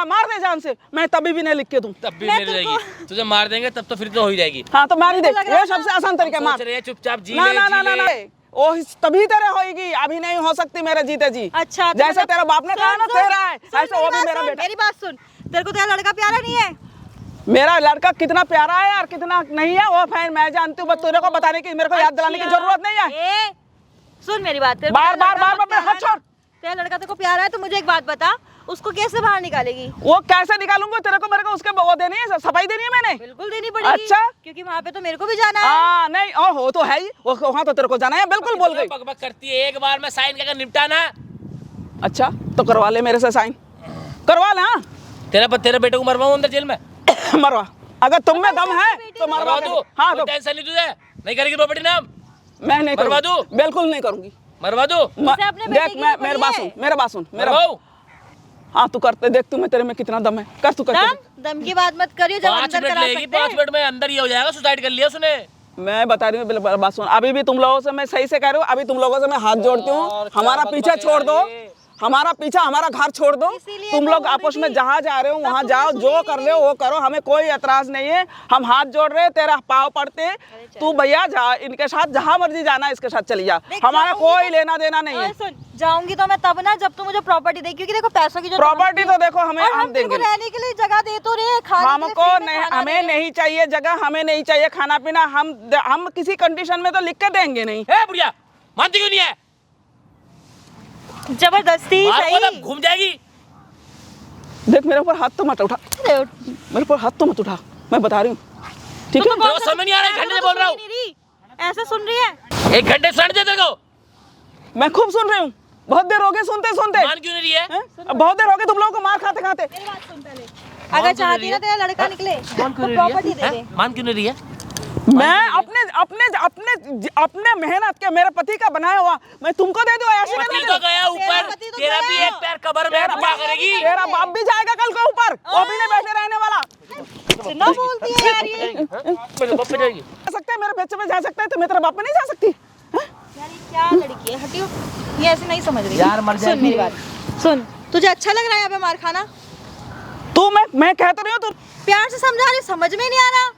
मार दे जान से, मैं तभी भी नहीं लिख के दूं। तब भी मैं मिल तेरे जाएगी, तुझे मार देंगे तब तो फिर तो हो ही जाएगी। हाँ तो मार ही दे, मुझे लग रहा ये है सबसे आसान तरीका है, मार। सोच रहे हैं चुपचाप जी ना ले, ना जी ना ना ले। ना, वो तभी तेरे होएगी, अभी नहीं हो सकती मेरे जीते जी। अच्छा तो जैसे मतलब- तेरा बाप ने कहा ना सुन, तेरा है, सुन, ऐसे वो भी मेरी मेरा बात सुन, बेटा। मेरी बात सुन, तेरे को तेरा लड़का प्यारा नहीं है? मेरा लड़का कितना प्यारा है और कितना नहीं है वो फैन मैं जानती हूँ, बस तेरे को बताने की, मेरे को याद दिलाने की अच्छा। जरूरत नहीं है। ए, सुन मेरी बात, तेरे को बार तेरा बार लड़का बार बार प्यारा हाथ है छोड़। ना? तेरा लड़का तेरे को प्यारा है तो मुझे एक बात बता, उसको कैसे बाहर निकालेगी? वो कैसे निकालूंगा? तेरे को मेरे को उसके वो देनी है, सफाई देनी है मैंने। बिल्कुल देनी पड़ेगी। अच्छा। क्योंकि वहाँ पे तो मेरे को भी जाना है। हाँ नहीं हो तो है ही, वहाँ तो तेरे को जाना है, बिल्कुल बोल गई। बकबक करती है, एक बार में साइन करके निपटा ना। अच्छा तो करवा ले मेरे से साइन, करवा ले। हाँ तेरे बेटे को मरवाऊं अंदर जेल में? मरवा, अगर तुम में दम है तो मरवा मरवा दे। दूं? हाँ कोई तो टेंशन नहीं तुझे, नहीं करेगी प्रॉपर्टी नाम? मैं नहीं मरवा करूंगी, दूं? बिल्कुल नहीं करूंगी। मरवा दो। इसे अपने बेटे देख की मैं तो मेरे बड़ी बात है। सुन, मेरा बात सुन, मेरा मरवाओ। हाँ तू करते देख, तू में तेरे में कितना दम है, कर तू कर। दम की बात मत करियो, जब 5 अंदर मिनट करा लेगी, सकते 5 हैं। मिनट में अंदर ही हो जाएगा, सुसाइड कर लिया उसने। मैं बता रही हूँ, बात सुन, अभी भी तुम लोगों से मैं सही से कह रही हूँ, अभी तुम लोगों से मैं हाथ जोड़ती हूँ, हमारा पीछा छोड़ दो, हमारा पीछा हमारा घर छोड़ दो। इसीलिए तुम तो लोग बोल आपस रही में थी। जहाँ जा रहे हो वहाँ तुमने जाओ, सुनी जो ही कर नहीं। रहे हो वो करो, हमें कोई एतराज नहीं है। हम हाथ जोड़ रहे, तेरा पाँव पड़ते, तू भैया जा इनके साथ, जहाँ मर्जी जाना इसके साथ चली जा, देख, हमारा जाऊंगी कोई तो- लेना देना नहीं है। और सुन, जाऊंगी तो मैं तब ना जब तू मुझे प्रॉपर्टी देगी, क्योंकि देखो पैसों की जो प्रॉपर्टी तो देखो हमें, और हम तेरे को देंगे। रहने के लिए जगह दे तो रहे, खाने के लिए हमको फ्री में नहीं, खाना हमें दे रहे। नहीं चाहिए जगह, हमें नहीं चाहिए खाना पीना, हम किसी कंडीशन में तो लिख के देंगे नहीं। ए बुढ़िया, मानती क्यों नहीं है? जबरदस्ती मार को सही। तब घूम जाएगी। देख मेरे ऊपर हाथ तो मत उठा, अरे उठ। मेरे ऊपर हाथ तो मत उठा, मैं बता रही हूँ, ठीक है? तेरे को समझ नहीं आ रहा है, घंटे से बोल रहा हूँ। सुन ही नहीं रही। ऐसे सुन रही है? 1 घंटे सुन दे तेरे को। मैं खूब सुन रही हूँ, बहुत देर हो गई सुनते सुनते। मान क्यों नहीं रही है? हैं? अब बहुत देर हो गई तुम लोगों को मार खाते खाते। मेरी बात सुन पहले। अगर चाहती ना तेरा लड़का निकले तो प्रॉपर्टी दे दे। मान क्यों नहीं रही है? मैं अपने अपने अपने अपने मेहनत के, मेरे पति का बनाया हुआ, मैं तुमको दे दूँ ऐसे में पति दे तो दूँ? गया ऊपर, पति तो तेरा भी गया। एक पैर कब्र में है, तो क्या करेगी? तेरा बाप भी जाएगा कल को ऊपर, वो भी नहीं बैठे रहने वाला। इतना बोलती है यार ये। मेरे बाप पे जाएगी। जा सकते हैं, मेरे बच्चे में जा सकते हैं, तो मैं तेरे बाप में नहीं जा सकती? हैं? यार ये क्या ये हटियो, ये ऐसे नहीं समझ रही। यार, मर सुन जाएगी। मेरी बात, सुन, तुझे अच्छा लग रहा है यहाँ पे मार खाना? तू मैं कहता रही हूँ, तू प्यार से समझा रही, समझ में नहीं आ रहा।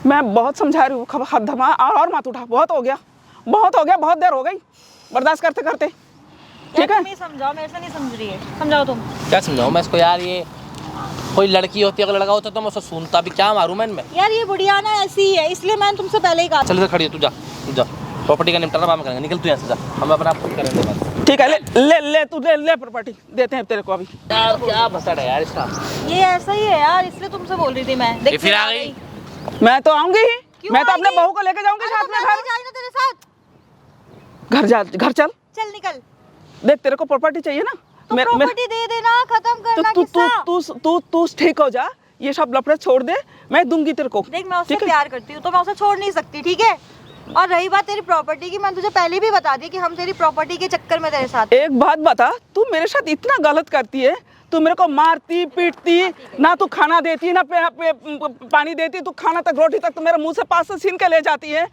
मैं बहुत समझा रही हूँ, हद धमा और मत उठा, बहुत हो गया, बहुत देर हो गई बर्दाश्त करते करते, ठीक है? तुम ही समझाओ, मेरे से नहीं समझ रही है, समझाओ तुम। क्या समझाऊं मैं इसको यार? ये कोई लड़की होती है, अगर लड़का होता तो मैं उसको सुनता भी, क्या मारूं मैं इनमें? यार ये बुढ़िया ना ऐसी ही है, इसलिए मैंने तुमसे पहले ही कहा। चल इधर खड़ी हो, तू जा, प्रॉपर्टी का निपटारा बाद में करेंगे, निकल तू यहाँ से जा, हम अपना आप खुद करेंगे बात। ठीक है, ले तू ले प्रॉपर्टी देते हैं तेरे को अभी। यार क्या भसड़ है यार इसका। ये ऐसा ही है यार, इसलिए तुमसे बोल रही थी मैं। देख, फिर आ गई। मैं तो आऊंगी ही, क्यों मैं तो अपने आएगी? बहू को लेके जाऊंगी साथ में घर। जाए ना तेरे साथ। घर चल, चल निकल। देख तेरे को प्रॉपर्टी चाहिए ना, तो प्रॉपर्टी दे देना, खत्म करना किस्सा। तू ठीक हो जा, ये सब लफड़े छोड़ दे, मैं दूंगी तेरे को। देख मैं उससे ठीक है? प्यार करती हूँ तो मैं उसे छोड़ नहीं सकती, ठीक है? और रही बात तेरी प्रॉपर्टी की, मैंने तुझे पहले भी बता दी कि हम तेरी प्रॉपर्टी के चक्कर में तेरे साथ। एक बात बता, तू मेरे साथ इतना गलत करती है, तू मेरे को मारती पीटती, ना तू खाना देती ना पानी देती, तू खाना तक रोटी तक तो मेरे मुंह से पास से छीन के ले जाती है,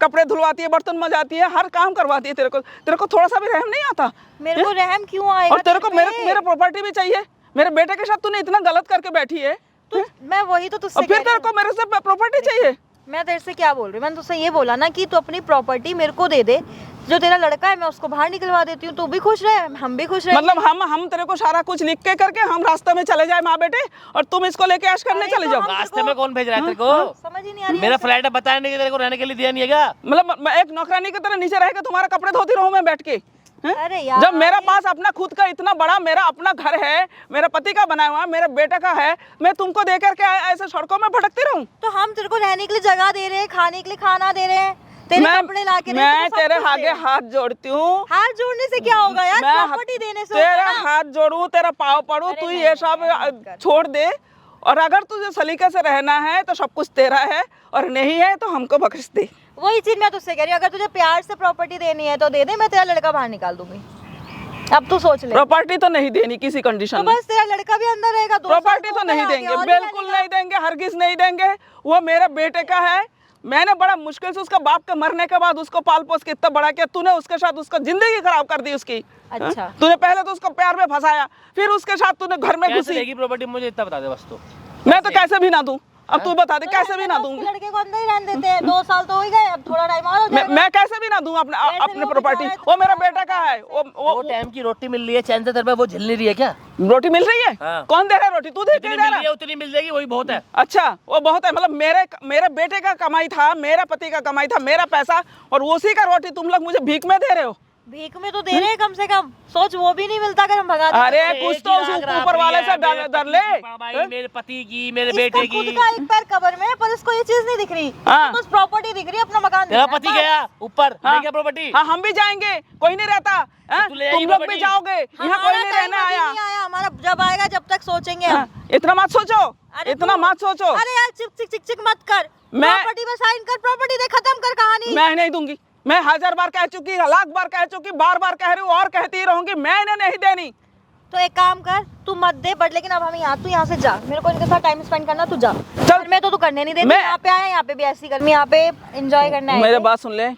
कपड़े धुलवाती है, बर्तन मजाती है, हर काम करवाती है। तेरे को थोड़ा सा भी रहम नहीं आता? मेरे को रहम क्यों आएगा? और तेरे को मेरे प्रॉपर्टी भी चाहिए, मेरे बेटे के साथ तूने इतना गलत करके बैठी है, मैं वही तो तुझसे और फिर तेरे को मेरे से प्रॉपर्टी चाहिए? मैं तेरे से क्या बोल रही हूँ, मैंने तुझसे ये बोला ना कि तू अपनी प्रॉपर्टी मेरे को दे दे, जो तेरा लड़का है मैं उसको बाहर निकलवा देती हूँ, तू भी खुश रहे, हम भी खुश रहे। मतलब हम तेरे को सारा कुछ लिख के करके हम रास्ते में चले जाए माँ बेटे, और तुम इसको लेके ऐश करने अरे चले तो जाओ? हम- रास्ते में कौन भेज रहा है तेरे को? समझ ही नहीं आ रही मेरा फ्लैट है, बताया नहीं कि तेरे को रहने के लिए दिया नहीं है क्या? मतलब मैं एक नौकरानी की तरह नीचे रह के तुम्हारा कपड़े धोती रहूं मैं बैठ के? हैं? अरे यार, जब मेरा पास अपना खुद का इतना बड़ा मेरा अपना घर है, मेरा पति का बनाया हुआ, मेरे बेटे का है, मैं तुमको दे करके ऐसे सड़कों में भटकती रहूं? तो हम तेरे को रहने के लिए जगह दे रहे हैं, खाने के लिए खाना दे रहे हैं, तेरे कपड़े ला के मैं तेरे आगे हाथ जोड़ती हूँ। हाथ जोड़ने से क्या होगा यार? मैं प्रॉपर्टी देने से तेरा होगा ना। हाथ जोड़ूं, तेरा पाँव पड़ूं, अरे तू नहीं, ये सब नहीं, छोड़ दे, और अगर तुझे सलीके से रहना है तो सब कुछ तेरा है, और नहीं है तो हमको बख्श दे। वही चीज मैं तुझसे कह रही हूँ, अगर तुझे प्यार से प्रॉपर्टी देनी है तो दे दे, मैं तेरा लड़का बाहर निकाल दूंगी। अब तू सोच ले। प्रॉपर्टी तो नहीं देनी किसी तो कंडीशन में। बस तेरा लड़का भी अंदर रहेगा, 2 प्रॉपर्टी साल तो ऊपर नहीं आ गया, देंगे, और क्या बिल्कुल लेगा? नहीं देंगे, हरगिज नहीं देंगे। वो मेरे बेटे का है, मैंने बड़ा मुश्किल से उसका बाप के मरने के बाद उसको पाल पोस के इतना बड़ा किया, तूने उसके साथ उसका जिंदगी खराब कर दी उसकी। अच्छा। हाँ? तूने पहले तो उसको प्यार में फंसाया, फिर उसके साथ तूने घर में कैसे घुसी। देगी प्रॉपर्टी? मुझे इतना बता दे बस। तो मैं तो कैसे भी ना दूं, अब तू बता दे तो कैसे रहने भी ना दो, दूंगी। उसके लड़के को अंदर ही रहने देते हैं, 2 साल तो हो ही गए, अब थोड़ा टाइम और हो जाएगा। मैं कैसे भी ना दूं अपने भी वो प्रॉपर्टी। बेचारा वो मेरा इतना बेटा का है, वो टाइम की रोटी मिल रही है चैन से तेरे पे, वो झिल नहीं रही है क्या? रोटी मिल रही है। हाँ। कौन दे रहा है रोटी? तू दे जितनी दे मिल रहा रही है उतनी मिल जाएगी, वही बहुत है। अच्छा, वो बहुत है। मतलब मेरे बेटे का कमाई था, मेरा पति का कमाई था, मेरा पैसा, और उसी का रोटी तुम लोग मुझे भीख में दे रहे हो। भीख में तो दे रहे हैं कम से कम, सोच वो भी नहीं मिलता अगर हम भगा दें। अरे कुछ तो उस ऊपर वाले से डर ले। भाई मेरे पति की, मेरे इसका बेटे खुद की। का एक पैर कब्र में है, पर इसको ये चीज नहीं दिख रही। हाँ। बस प्रॉपर्टी दिख रही है, अपना मकान तेरा दिख रहा है, पति बस। गया ऊपर, हाँ। ले गया प्रॉपर्टी। हाँ, हम भी जाएंगे, कोई नहीं रहता। हाँ? तू ले तुम आएगी लोग भी प्रॉपर्टी? जाओगे, यहाँ कोई हमारा नहीं टाइम रहने अभी आया। नहीं आया, हमारा जब आएगा जब तक सोचेंगे हम। हाँ, इतना मत सोचो, अरे इतना तू- मत सोचो। अरे यार चिक चिक चिक चिक मत कर, मैं- प्रॉपर्टी में साइन कर, प्रॉपर्टी दे, खत्म कर कहानी। मैं नहीं दूंगी, मैं 1000 बार कह चुकी, लाख बार कह चुकी, बार बार कह रही हूँ और कहती रहूंगी, मैंने नहीं देनी। तो एक काम कर, तू मत दे, बट लेकिन अब हम तू यहाँ से जा, मेरे को इनके साथ टाइम स्पेंड करना, तू जा। चल। मैं तो तू करने नहीं देती, मैं- यहाँ पे आया, यहाँ पे भी ऐसी गर्मी, यहाँ पे एंजॉय करना है। मेरे बात सुन ले,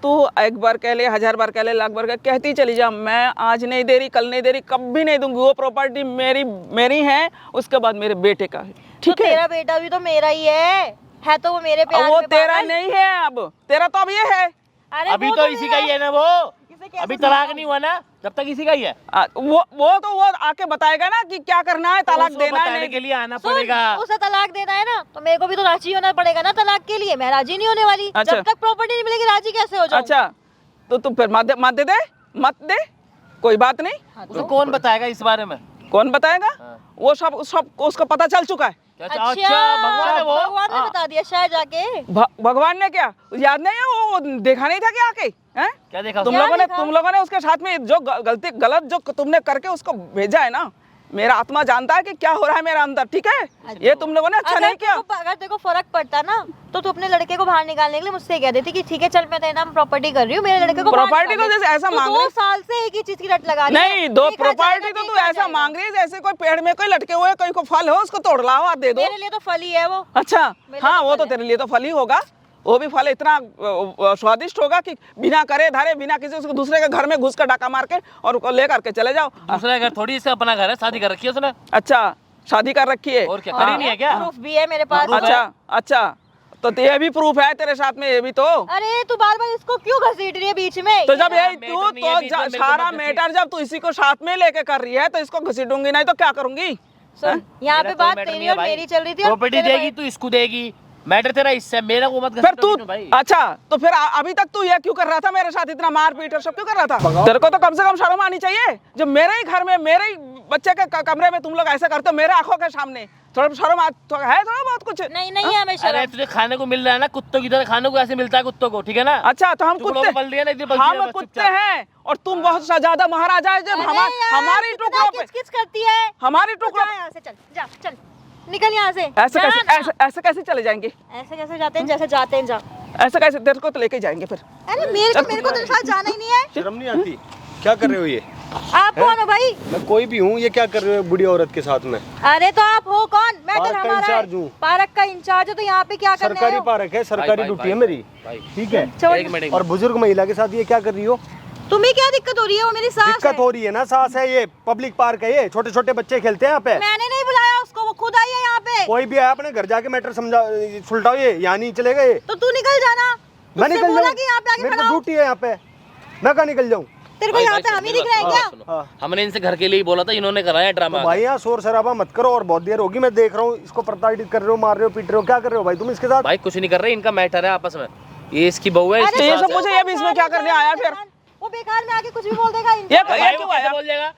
तू एक बार कह ले, 1000 बार कह ले, लाख बार कहती चली जा, मैं आज नहीं दे रही, कल नहीं दे रही, कभी नहीं दूंगी। वो प्रॉपर्टी मेरी है, उसके बाद मेरे बेटे का है, ठीक तो है? तेरा बेटा भी तो मेरा ही है तो वो मेरे प्यार वो में तेरा पागल। नहीं है, अब तेरा तो अब ये है। अरे अभी वो तो इसी का ही है ना वो। इसे कैसे अभी तलाक नहीं हुआ ना, जब तक इसी का ही है। वो आके बताएगा ना कि क्या करना है, तलाक उसको देना है बताने नहीं। के लिए आना सुन, पड़ेगा। उसे तलाक देना है ना, तो मेरे को भी तो राजी होना पड़ेगा ना तलाक के लिए। मैं राजी नहीं होने वाली। अच्छा। जब तक प्रॉपर्टी नहीं मिलेगी राजी कैसे हो जाऊं? अच्छा, तो तू फिर मत दे, कोई बात नहीं। उसे कौन बताएगा इस बारे में? कौन बताएगा? हाँ। वो सब उसको पता चल चुका है। अच्छा, भगवान है वो। भगवान ने बता दिया शायद जाके। भगवान ने क्या याद नहीं है? वो देखा नहीं था क्या आके? हैं? क्या देखा? तुम क्या लोगों ने उसके साथ में जो गलत जो तुमने करके उसको भेजा है ना, मेरा आत्मा जानता है कि क्या हो रहा है मेरा अंदर, ठीक है? ये तुम लोगों ने अच्छा नहीं किया। अगर तेरे को फर्क पड़ता ना तो तू अपने लड़के को बाहर निकालने के लिए मुझसे कह देती कि ठीक है चल मैं तेरे नाम प्रॉपर्टी कर रही हूँ, मेरे लड़के को बाहर प्रॉपर्टी तो निकाल दे। जैसे ऐसा तू मांग 2 रही- साल से एक ही चीज की रट लगा रही है। नहीं, दो देखा प्रॉपर्टी जाएगा, तो तू देखा ऐसा जाएगा। मांग रही है जैसे कोई पेड़ में कोई लटके हुए कोई को फल हो, उसको तोड़ लाओ और दे दो। मेरे लिए तो फल ही है वो। अच्छा, मेरे हाँ, तो वो फल तो है। तेरे लिए तो फल ही होगा। वो भी फल इतना स्वादिष्ट होगा कि बिना करे धारे, बिना किसी उसको दूसरे के घर में घुस कर डाका मार के और लेकर के चले जाओ। दूसरे घर थोड़ी, इसका अपना घर है, शादी कर रखी है उसने। अच्छा, शादी कर रखी है। और क्या, करी नहीं है क्या? प्रूफ भी है मेरे पास। अच्छा अच्छा, तो ये भी प्रूफ है तेरे साथ में, ये भी तो। अरे तू बार बार इसको क्यों घसीट रही है बीच में? तो जब यही मैटर तू नहीं है, बीच में तो मेरे को सारा मत मैटर जब तू इसी को साथ में लेके कर रही है तो इसको घसीटूंगी, नहीं तो क्या करूंगी? सुन, यहाँ पे बात तेरी और मेरी चल रही थी। प्रॉपर्टी देगी तू इसको देगी, मैटर तेरा इससे, मेरा को मत फिर तू भाई। अच्छा, तो फिर अभी तक तू ये क्यों कर रहा था मेरे साथ, इतना मार पीट और सब क्यों कर रहा था? तेरे को तो कम से कम शर्म आनी चाहिए, जब मेरे ही घर में, मेरे ही बच्चे के कमरे में तुम लोग ऐसा करते हो, मेरे आंखों के सामने। थोड़ा शर्म है, थोड़ा बहुत कुछ नहीं नहीं है हमें अरे शर्म। तुझे खाने को मिल रहा है ना, कुत्तों की तरह खाने को ऐसे मिलता है कुत्तों को, ठीक है ना? अच्छा, तो हम टुकड़ों में पल दिया ना, इतनी कुत्ते, बल्कि हम बस कुत्ते चुपचाप। हैं और तुम बहुत ज्यादा महाराजा है, जब अरे यार, हमारी कितना टुकड़ों पे, किच-किच करती है। हमारी जा टुकड़ों यहाँ से, चल जा, चल निकल यहाँ से। ऐसे जा कैसे, ना। ऐसे कैसे चले जाएंगे? ऐसे कैसे जाते हैं, जैसे जाते हैं जा। ऐसे कैसे, तेरे को तो लेके जाएंगे फिर। अरे मेरे को तेरे साथ जाना ही नहीं है। शर्म नहीं आती? क्या कर रहे हो ये? आप कौन हो भाई? मैं कोई भी हूँ, ये क्या कर रहे हो बुढ़ी औरत के साथ में? अरे तो आप हो कौन? मैं पार्क तो का हमारा इंचार्ज हूँ। पार्क का इंचार्ज हो, तो यहाँ पे क्या करने आए सरकारी हो? पार्क है, सरकारी भाई, ड्यूटी है भाई, मेरी, भाई। ठीक है? छोड़। एक मिनट और बुजुर्ग महिला के साथ ये क्या कर रही हो? तुम्हें क्या दिक्कत हो रही है? वो मेरी सास दिक्कत हो रही है ना, सास है, ये पब्लिक पार्क है, ये छोटे छोटे बच्चे खेलते हैं यहाँ पे। मैंने नहीं बुलाया उसको, वो खुद आई है यहाँ पे। कोई भी है, अपने घर जाके मैटर समझा, सुलटाओ, ये यहाँ नहीं चलेगा ये। तो तू निकल जाना। मैं तुझसे निकल बोला जाऊँ? कि यहाँ पे आके मेरी खड़ा तो हो। ड्यूटी है यहाँ पे, मैं कहाँ निकल जाऊँ? तेरे को यहाँ पे हम ही दिख रहे हैं क्या? हाँ। हमने इनसे घर के लिए ही बोला था, इन्होंने कराया ड्रामा। तो भाई यहाँ शोर शराबा मत करो, और बहुत देर होगी मैं देख रहा हूँ, इसको प्रताड़ित कर रहे हो, मार रहे हो, पीट रहे हो, क्या कर रहे हो भाई तुम इसके साथ? भाई कुछ नहीं कर रहे, इनका मैटर है आपस में, ये इसकी बहू है, अरे इसकी ये सास सब है। मुझे ये भी इसमें क्या करने आया फिर? वो बेकार में आके कुछ भी बोल देगा। ये भाई ये वो क्यों कैसे आया? बोल देगा?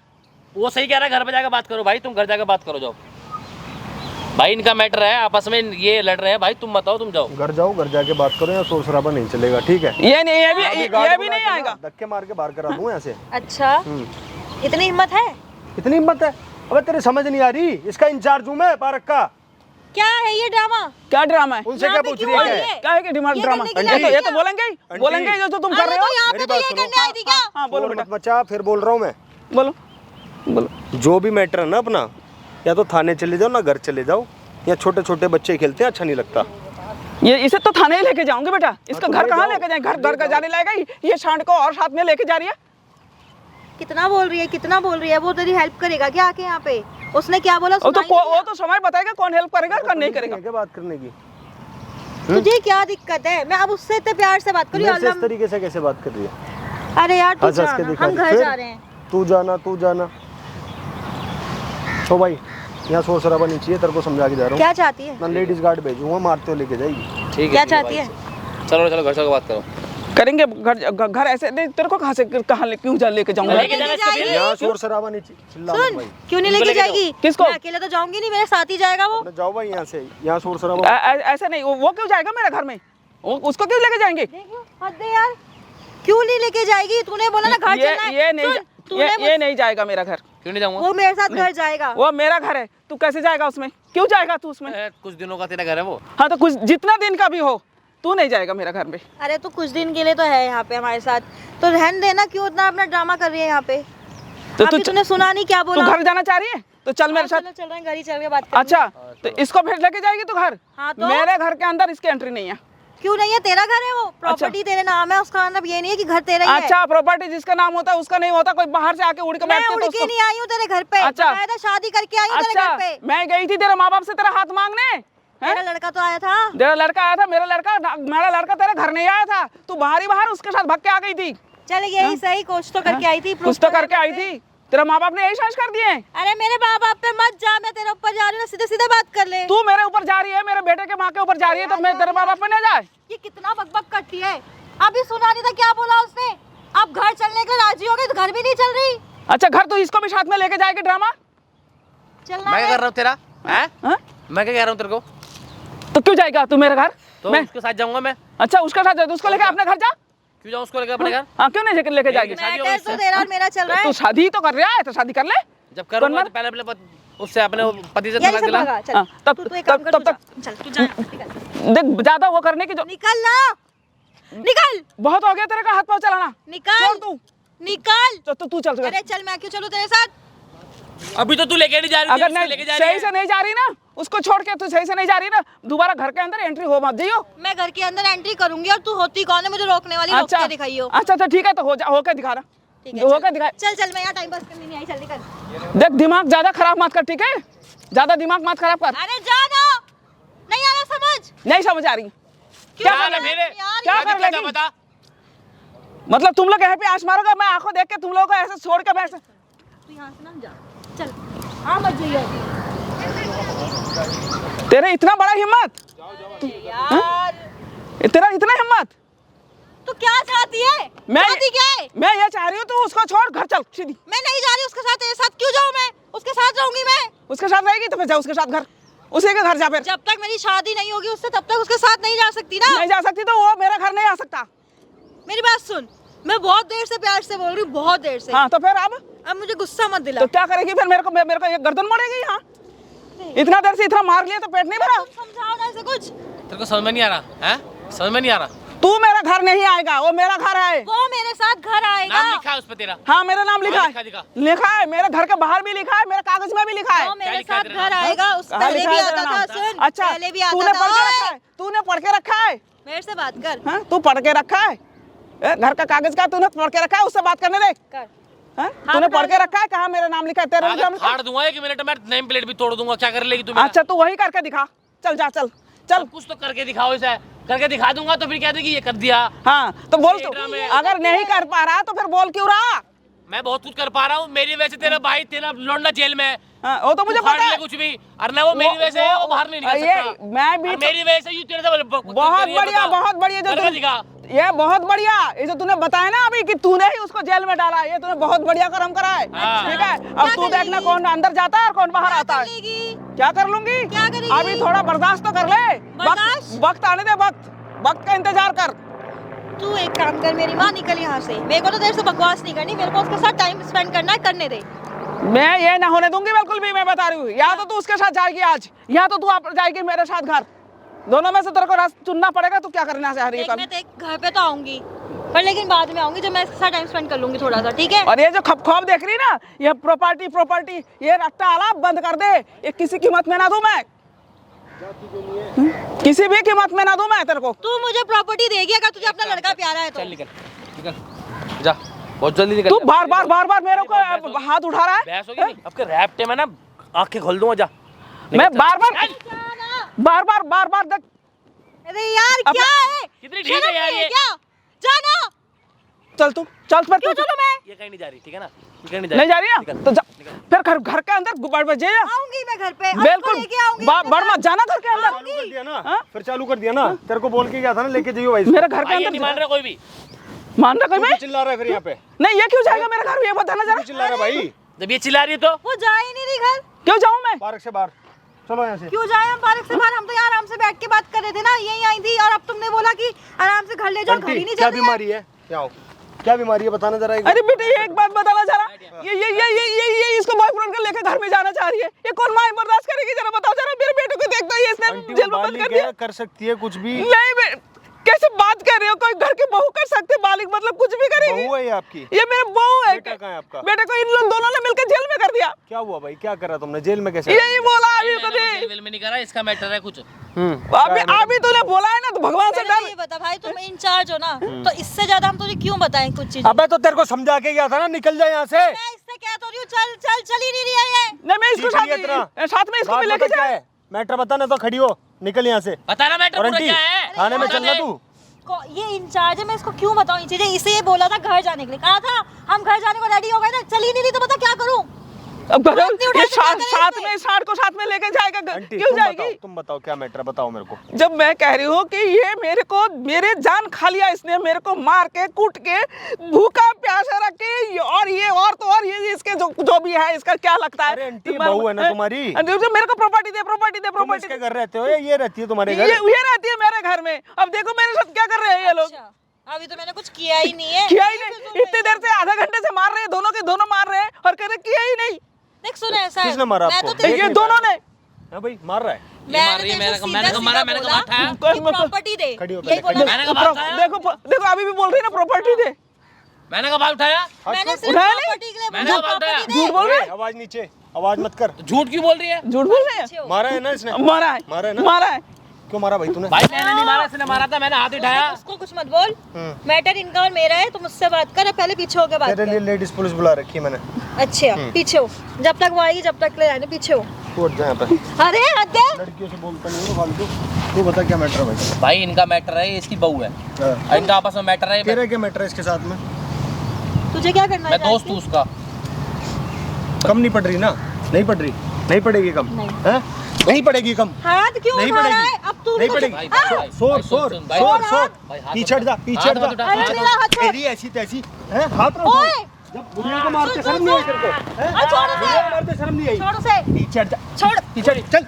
वो सही कह रहा है, घर पे जाकर बात करो भाई, तुम घर जाकर बात करो, जाओ भाई, इनका मैटर है आपस में, ये लड़ रहे हैं भाई, तुम बताओ, तुम जाओ घर जाओ, घर जाके बात करो, यहाँ शोर शराबा नहीं चलेगा, ठीक है? ये नहीं, ये गार्ड भी बुला नहीं के ना आएगा। धक्के मार के बाहर करा दूं यहाँ से। अच्छा, इतनी हिम्मत है? इतनी हिम्मत है? अबे तेरे समझ नहीं आ रही, इसका इंचार्ज हूँ मैं पार्क का। क्या है ये ड्रामा? क्या ड्रामा है? उनसे यहाँ क्या पे पूछ क्यों रही आई है? है? क्या है कि डिमांड ये ड्रामा? करने के लिए ये आई तो क्या? बोलेंगे ही, बोलेंगे जो तुम कर अरे रहे तो हो। यहाँ पे मेरी तो बात ये सुनो। करने आई थी क्या? हाँ बोलो शोर बेटा, मत मचा, फिर बोल रहा हूँ मैं। बोलो बोलो। जो भी मैटर है ना अपना, या तो थाने चले जाओ ना घर चले जाओ, या छोटे छोटे बच्चे खेलते हैं, अच्छा नहीं लगता। ये इसे तो थाने ही लेके जाऊंगे बेटा, इसका तो घर ले कहाँ जाओ। लेके जाए? घर का जाने लायक है ये शांड को और साथ में लेके जा रही है। कितना बोल रही है, कितना बोल रही है? वो तेरी हेल्प करेगा क्या आके यहाँ पे? उसने क्या बोला? वो सुनाई नहीं वो तो समय बताएगा कौन हेल्प करेगा कौन नहीं करेगा। क्या बात करने की? दिया? तुझे क्या दिक्कत है? मैं अब उससे इतने प्यार से बात करूँ। मेरे से इस तरीके से कैसे बात कर रही है? अरे यार तू हंस हंस के जाना, दिखा हम रही। घर फिर? जा रहे हैं। तू जाना। तो भाई यहाँ शोर शराबा नहीं चाहिए, तेरे को समझा के जा रहा हूँ। क्या चाहती है? मैं लेडीज गार्ड भेजूंगा, मारते हो लेके जाएगी। ठीक क्या है, चाहती है? चलो चलो घर चलो बात करो। करेंगे घर ऐसे नहीं, तेरे को कहाँ से क्यों लेके जाऊंगा? लेके जाना इसको फिर। यहाँ शोर शराबा नहीं चाहिए, चिल्ला मत सुन, भाई। क्यों नहीं किसको लेके लेके जाएगी? किसको? मैं अकेले तो जाऊंगी नहीं, मेरे साथ ही जाएगा वो। अपने जाओ भाई यहाँ से, यहाँ शोर शराबा। ऐसा नहीं, वो क्यों जाएगा मेरे घर में? उसको क्यों लेके जाएंगे? देखो, हद है यार, क्यों नहीं लेके जाएगी? तूने बोला ना घर चलना है। ये नहीं सुन, तूने ये नहीं जाएगा मेरा घर। क्यों नहीं जाऊंगा? वो मेरे साथ घर जाएगा। वो मेरा घर है, तू कैसे जाएगा उसमें? क्यों जाएगा तू उसमें? कुछ दिनों का तेरा घर है वो। हाँ तो कुछ जितना दिन का भी हो, तू नहीं जाएगा मेरा घर में। अरे तो कुछ दिन के लिए तो है यहाँ पे हमारे साथ, तो रहने देना। क्यों इतना अपना ड्रामा कर रही है यहाँ पे? तो अभी तूने सुना नहीं क्या तू बोला? घर जाना चाह रही है तो चल मेरे साथ। चलो चल रहे हैं, घर ही चल के बात करेंगे। अच्छा, तो इसको फिर लेके जाएगी तू घर? हाँ तो? मेरे घर के अंदर इसकी एंट्री नहीं है। क्यों नहीं है? तेरा घर है वो, प्रॉपर्टी तेरे नाम है, उसका मतलब ये नहीं है कि घर तेरा ही है। अच्छा, प्रॉपर्टी जिसका नाम होता है उसका नहीं होता, कोई बाहर से आके उड़ के मैं बैठते उड़ तो के उसको। नहीं आई हूँ तेरे घर पे। अच्छा। बकायदा शादी करके आई हूँ तेरे अच्छा, घर पे। मैं गई थी तेरे माँ बाप से तेरा हाथ मांगने। मेरा लड़का तो आया था। तेरा लड़का आया था, मेरा लड़का तेरे घर नहीं आया था, तू बाहर उसके साथ भाग के आ गई थी। चल यही सही, कुछ तो करके आई थी। कुछ तो करके आई थी। तेरा माँ बाप ने यही संस्कार दिए हैं। अरे मेरे माँ बाप पे मत जा, मैं तेरे ऊपर जा रही हूँ, सीधे सीधे बात कर ले। तू मेरे ऊपर जा रही है, मेरे बेटे के माँ के ऊपर जा रही है, तो मैं तेरे माँ बाप पे न जाए? ये कितना बकबक करती है। अभी सुना नहीं था क्या बोला उसने? अब घर चलने के लिए राजी हो गई तो घर भी नहीं चल रही। अच्छा, घर तो इसको भी साथ में लेके जाएगी ड्रामा? चलना मैं क्या है। कर रहा हूँ तेरा? हैं? हाँ? मैं क्या कह रहा हूँ तेरे को? तो क्यों जाएगा तू मेरे घर? तो मैं उसके साथ जाऊंगा मैं। अच्छा, उसके साथ जाए तो उसको लेके अपने घर जा। क्यों जाऊँ उसको लेकर अपने घर? हाँ, क्यों नहीं लेके जाएगी? शादी होगी मैटर इससे। तो तेरा और मेरा चल रहा तू है। शादी तो कर रहा है, तो शादी कर ले। जब करूंगा कौन तो पहले उससे अपने पति से यही तलाक से दिला। भागा, चल। हाँ, तब- तू एक काम कर, तब तू जा। तक- चल तू जा, निकल देख, ज्यादा वो करने की जो निकल ना, निकल बहुत हो गया तेरे का हाथ पाँव चलाना। निकल छोड़ तू। निकल। तो तू चल। अरे चल, मैं क्यों चलूं तेरे साथ? अभी तो तू लेके नहीं जा रही थी, अगर उसको नहीं लेके जा रही सही है। से नहीं जा रही ना, उसको छोड़ के तू सही से नहीं जा रही ना, दोबारा घर के अंदर एंट्री हो मत जाइयो। मैं घर के अंदर एंट्री करूंगी और तू होती कौन है मुझे रोकने वाली? रोक के दिखाइयो। अच्छा ठीक है, तो होकर दिखा रहा। ठीक है, होकर दिखा। चल मैं यहाँ टाइम पास करने नहीं आई, जल्दी कर। देख दिमाग ज्यादा खराब मत कर, ठीक है? ज्यादा दिमाग मत खराब कर। अरे जाना, नहीं आ रहा समझ? नहीं समझ आ रही। क्यों क्या कर ना रहा है फिर यार? क्या कर दिक्कत है लेगी? बता। मतलब तुम लोग यहाँ पे आश मारोगे, मैं आंखों देख के तुम लोगों को ऐसे छोड़ के बैठ। तू यहाँ से ना जा, चल हाँ मत जाइए तेरे इतना बड़ा हिम्मत, यार। तेरा इतना हिम्मत। तू क्या चाहती है? चाहती क्या है? मैं ये चाह रही हूँ तू उसको छोड़ घर चल सीधी। मैं नहीं जा रही उसके साथ, तेरे साथ क्यों जाऊँ मैं? उसके साथ रहूंगी मैं। उसके साथ रहेगी तो फिर जा उसके साथ घर, उसी के घर जा। फिर जब तक मेरी शादी नहीं होगी उससे, तब तक उसके साथ नहीं जा सकती ना। नहीं जा सकती तो वो मेरा घर नहीं आ सकता। मेरी बात सुन, मैं बहुत देर से प्यार से बोल रही हूँ, बहुत देर से। हाँ तो फिर अब मुझे गुस्सा मत दिला। तो क्या करेगी फिर? मेरे को ये गर्दन मोड़ेगी यहाँ। इतना देर से इतना मार लिया तो पेट नहीं भरा। तुम समझाओ ना ऐसे कुछ। तेरे को समझ में नहीं आ रहा है? समझ में नहीं आ रहा? तू मेरा घर नहीं आएगा, वो मेरा घर है। वो मेरे साथ घर आएगा। नाम लिखा है उस पे तेरा? हाँ मेरा नाम लिखा है, दिखा। लिखा है मेरे घर के बाहर भी लिखा है, मेरे कागज में भी लिखा है। वो मेरे लिखा है साथ तेरा घर नाम? आएगा। उस कहाँ पहले लिखा भी है आता तेरा था, नाम? सुन। अच्छा पहले भी तूने आता पढ़ के था। रखा है, तूने पढ़ के रखा है। मेरे से बात कर। हाँ तू पढ़ के रखा है, घर का कागज का तूने पढ़ के रखा है, उससे बात करने दे। कर। हाँ? तूने पढ़ के रखा है, कहाँ मेरा नाम लिखा है? तेरा नाम लिखा है? फाड़ दूंगा 1 मिनट में, नेम प्लेट भी तोड़ दूंगा। क्या कर लेगी तू मेरा? अच्छा तू वही करके दिखा, चल जा चल चल। अब कुछ तो करके दिखाओ इसे। करके दिखा दूंगा तो फिर कह देगी ये कर दिया। हाँ तो बोल तू, Instagram में- अगर नहीं कर पा रहा तो फिर बोल क्यों रहा? मैं बहुत कुछ कर पा रहा हूँ। मेरी वजह से तेरा भाई, तेरा लौंडा जेल में है। हाँ, वो तो मुझे उखाड़ पता ले है। कुछ भी। और ना वो मेरी वजह से वो बाहर नहीं निकल ये सकता। मैं भी और मेरी वजह से यू तेरे से बहुत बढ़िया, बहुत बढ़िया जो करके दिखा। ये बहुत बढ़िया, ये जो तूने बताया ना अभी कि तूने ही उसको जेल में डाला, ये तूने बहुत बढ़िया कर्म करा है। हाँ। ठीक है, अब तू देखना कौन अंदर जाता है और कौन बाहर आता है। क्या कर लूंगी? क्या करेगी? अभी थोड़ा बर्दाश्त तो कर ले। बर्दाश्त? वक्त आने दे, वक्त का इंतजार कर। तू एक काम कर, मेरी माँ निकल यहाँ से। मेरे को तो देर से बकवास नहीं करनी, मेरे को उसके साथ टाइम स्पेंड करना है, करने दे। मैं ये ना होने दूंगी बिल्कुल भी, मैं बता रही हूँ। या तो तू उसके साथ जाएगी आज, या तो तू आप जाएगी मेरे साथ घर। दोनों में से तेरे को रास्ता चुनना पड़ेगा। तू क्या करना चाह रही है? मैं तो एक घर पे तो आऊंगी, पर लेकिन बाद में आऊंगी जब मैं इसके साथ टाइम स्पेंड कर लूंगी थोड़ा सा, ठीक है? और ये जो खपखौफ देख रही ना, ये प्रॉपर्टी, ये रट्टा आलाप बंद कर दे। ये किसी कीमत में ना दूं मैं, किसी भी कीमत में ना दूं मैं तेरे को। तू मुझे प्रॉपर्टी देगी अगर तुझे अपना लड़का प्यारा है तो। चल निकल जा, बहुत जल्दी निकल। तू बार बार मेरे को हाथ उठा रहा है। बहस होगी नहीं। अब के रैप्टे में ना आंखें खोल दूंगा। जा मैं बार बार देख। अरे यार अब- क्या है? कितनी ढीठ है यार ये। क्या? जाना। चल तू चल पर क्यों चलूं मैं? ये कहीं नहीं जा रही, ठीक है ना? ये कहीं नहीं जा रही ना निकल। तो जा। फिर घर के अंदर बढ़ बजे आऊंगी मैं घर पे। बिल्कुल लेके आऊंगी। बढ़ मत जाना घर के अंदर। चालू कर दिया ना, हाँ? फिर चालू कर दिया ना। तेरे को बोल के गया था ना लेके जाइयो भाई। मेरे घर के भाई ये अंदर नहीं मान रहा कोई भी। मान रहा कोई मैं? चिल्ला रहा है फिर यहाँ पे। नहीं ये क्यों जाएगा मेरे घर? ये बताना जरा। चिल्ला रहा है भाई। जब ये चिल्ला रही है तो वो जा ही नहीं रही घर। क्यों जाऊं मैं? पार्क से बाहर चलो यहाँ से। क्यों जाए हम पार्क से बाहर? हम तो यहाँ आराम से बैठ के बात कर रहे थे ना, यहीं आई थी और अब तुमने बोला कि आराम से घर ले जाओ। घर ही नहीं क्या चल रही है। बीमारी है? क्या हो? क्या बीमारी है बताना जरा एक बार। अरे बेटे ये एक बात बताना जरा। ये इसको बॉयफ्रेंड को लेकर घर में जाना चाह रही है। ये कौन माँ बर्दाश्त करेगी? जरा बताओ जरा। मेरे बेटे को देखता है इसने आंटी जेल वो में बंद कर बालिग दिया। है, कर सकती है कुछ भी। नहीं कैसे बात कर रहे हो? कोई घर की बहू कर सकते? बालिग मतलब कुछ भी करेगी? बहू है ये आपकी? ये मेरे बहू है। बेटा कहाँ है आपका? बेटे को इन लोग दोनों ने मिलकर जेल में कर दिया। क्या हुआ भाई? क्या करा तुमने? जेल में कैसे? यही बोला अभी मैंने तुझे। कुछ जेल में नहीं करा, इसका मैटर है कुछ। अभी तूने बोला है ना तो भगवान से पहले डर। ये बता भाई, तुम इंचार्ज हो ना, तो इससे ज्यादा हम तुझे क्यों बताएं कुछ चीजें? अबे तो तेरे को समझा के गया था ना, निकल जा यहाँ से। मैं इससे क्या तो रही हूँ, चल ही नहीं रही है ये। नहीं मैं इसको सीख लिया इतना। साथ में इसको बात भी लेके बता क्या जाए। है? मैटर बताना तो खड़ी हो, निकल यहाँ से। बताना मैटर और पूरा आंटी क्या है? थाने में बता चलना दे। तू। ये इंचार्ज है, मैं इसको क्यों बताऊं ये चीजें? इसे ये बोला था घर जाने के लिए, कहा था हम घर जाने को रेडी हो गए थे, चल ही नहीं रही तो बता क्या करूं? अब बताओ इतनी उठा ये के क्या करें साथ इससे? में साठ को साथ में लेके जाएगा आंटी क्यों तुम जाएगी? बताओ, तुम बताओ क्या मैटर है? बताओ मेरे को। जब मैं कह रही हूँ कि ये मेरे जान खा लिया इसने, मेरे को मार के कूट के भूखा प्यासा रख के, और ये इसके जो भी है इसका क्या लगता है? अरे आंटी, बहू है ना तुम्हारी? मेरे को प्रॉपर्टी दे तुम प्रॉपर्टी इसके घर रहते हो या ये रहती है तुम्हारे घर? ये रहती है मेरे घर में। अब देखो मेरे साथ क्या कर रहे हैं ये लोग। अच्छा, अभी तो मैंने कुछ किया ही नहीं है। किया ही नहीं, इतनी देर से आधा घंटे से मार रहे हैं, दोनों के दोनों मार रहे हैं और कह रहे किया ही नहीं। देख सुन, ऐसा है, किसने मारा मैं आपको? तो तेरे- देख ये नहीं दोनों ने। हाँ भाई मार रहा है। ये मार रही है, मैंने कहा मारा, मैंने कहा उठाया। प्रॉपर्टी दे, खड़ी हो यही पहले, बोला। मैंने कहा बात उठाया। देखो अभी भी बोल रही है ना प्रॉपर्टी दे। मैंने कहा बात उठाया। मैंने सिर्फ उठाया नहीं? प्रॉपर्टी के लिए मैंने बोला, कहा प्रॉपर्टी उठाया। दे। झूठ बोल रहे आवाज नीचे। आवाज मत कर। झूठ क्यों बोल रही है? झूठ बोल रहे हैं? मारा है ना इसने? मारा है, मारा है ना? मारा है। क्यों मारा भाई तूने? भाई मैंने नहीं मारा, इसने मारा था, मैंने हाथ उठाया। उसको कुछ मत बोल, मैटर इनका और मेरा है, तुम मुझसे बात कर, पहले पीछे होके बात तेरे लिए कर। लेडीज पुलिस बुला रखी है मैंने। अच्छा पीछे हो, जब तक वो आएगी जब तक ले जाने, पीछे हो। तू हट जा यहाँ पे। अरे हद दे। लड़कियों से बोलता नहीं हूँ फालतू। तू बता क्या मैटर है भाई? भाई इनका मैटर है, ये इसकी बहू है, हाँ। इनका आपस में मैटर है। तेरा क्या मैटर है इसके साथ में? तुझे क्या करना है? मैं दोस्त हूँ उसका। कम नहीं पड़ रही ना? नहीं पड़ रही? नहीं पड़ेगी कम? नहीं। हैं? नहीं पड़ेगी कम? हाथ क्यों नहीं उठा रहा पड़ेगी। है? अब तू नहीं मुझे- पड़ेगी। भाई, हाँ। भाई, शोर भाई, शोर सुन, भाई, शोर हाथ शोर। भाई, हाथ पीछे हट जा, पीछे हट हाथ जा। मत उठा, अरे हाथ मेरा हाथ छोड़। तेरी ऐसी तैसी हैं? हाथ रखो। ओए जब बुढ़िया को मारते शर्म नहीं आई तेरे को? हैं? अरे छोड़ उसे। बुढ़िया को मारते शर्म नहीं आई? छोड़ उसे। पीछे हट जा। छोड़। पीछे हट, चल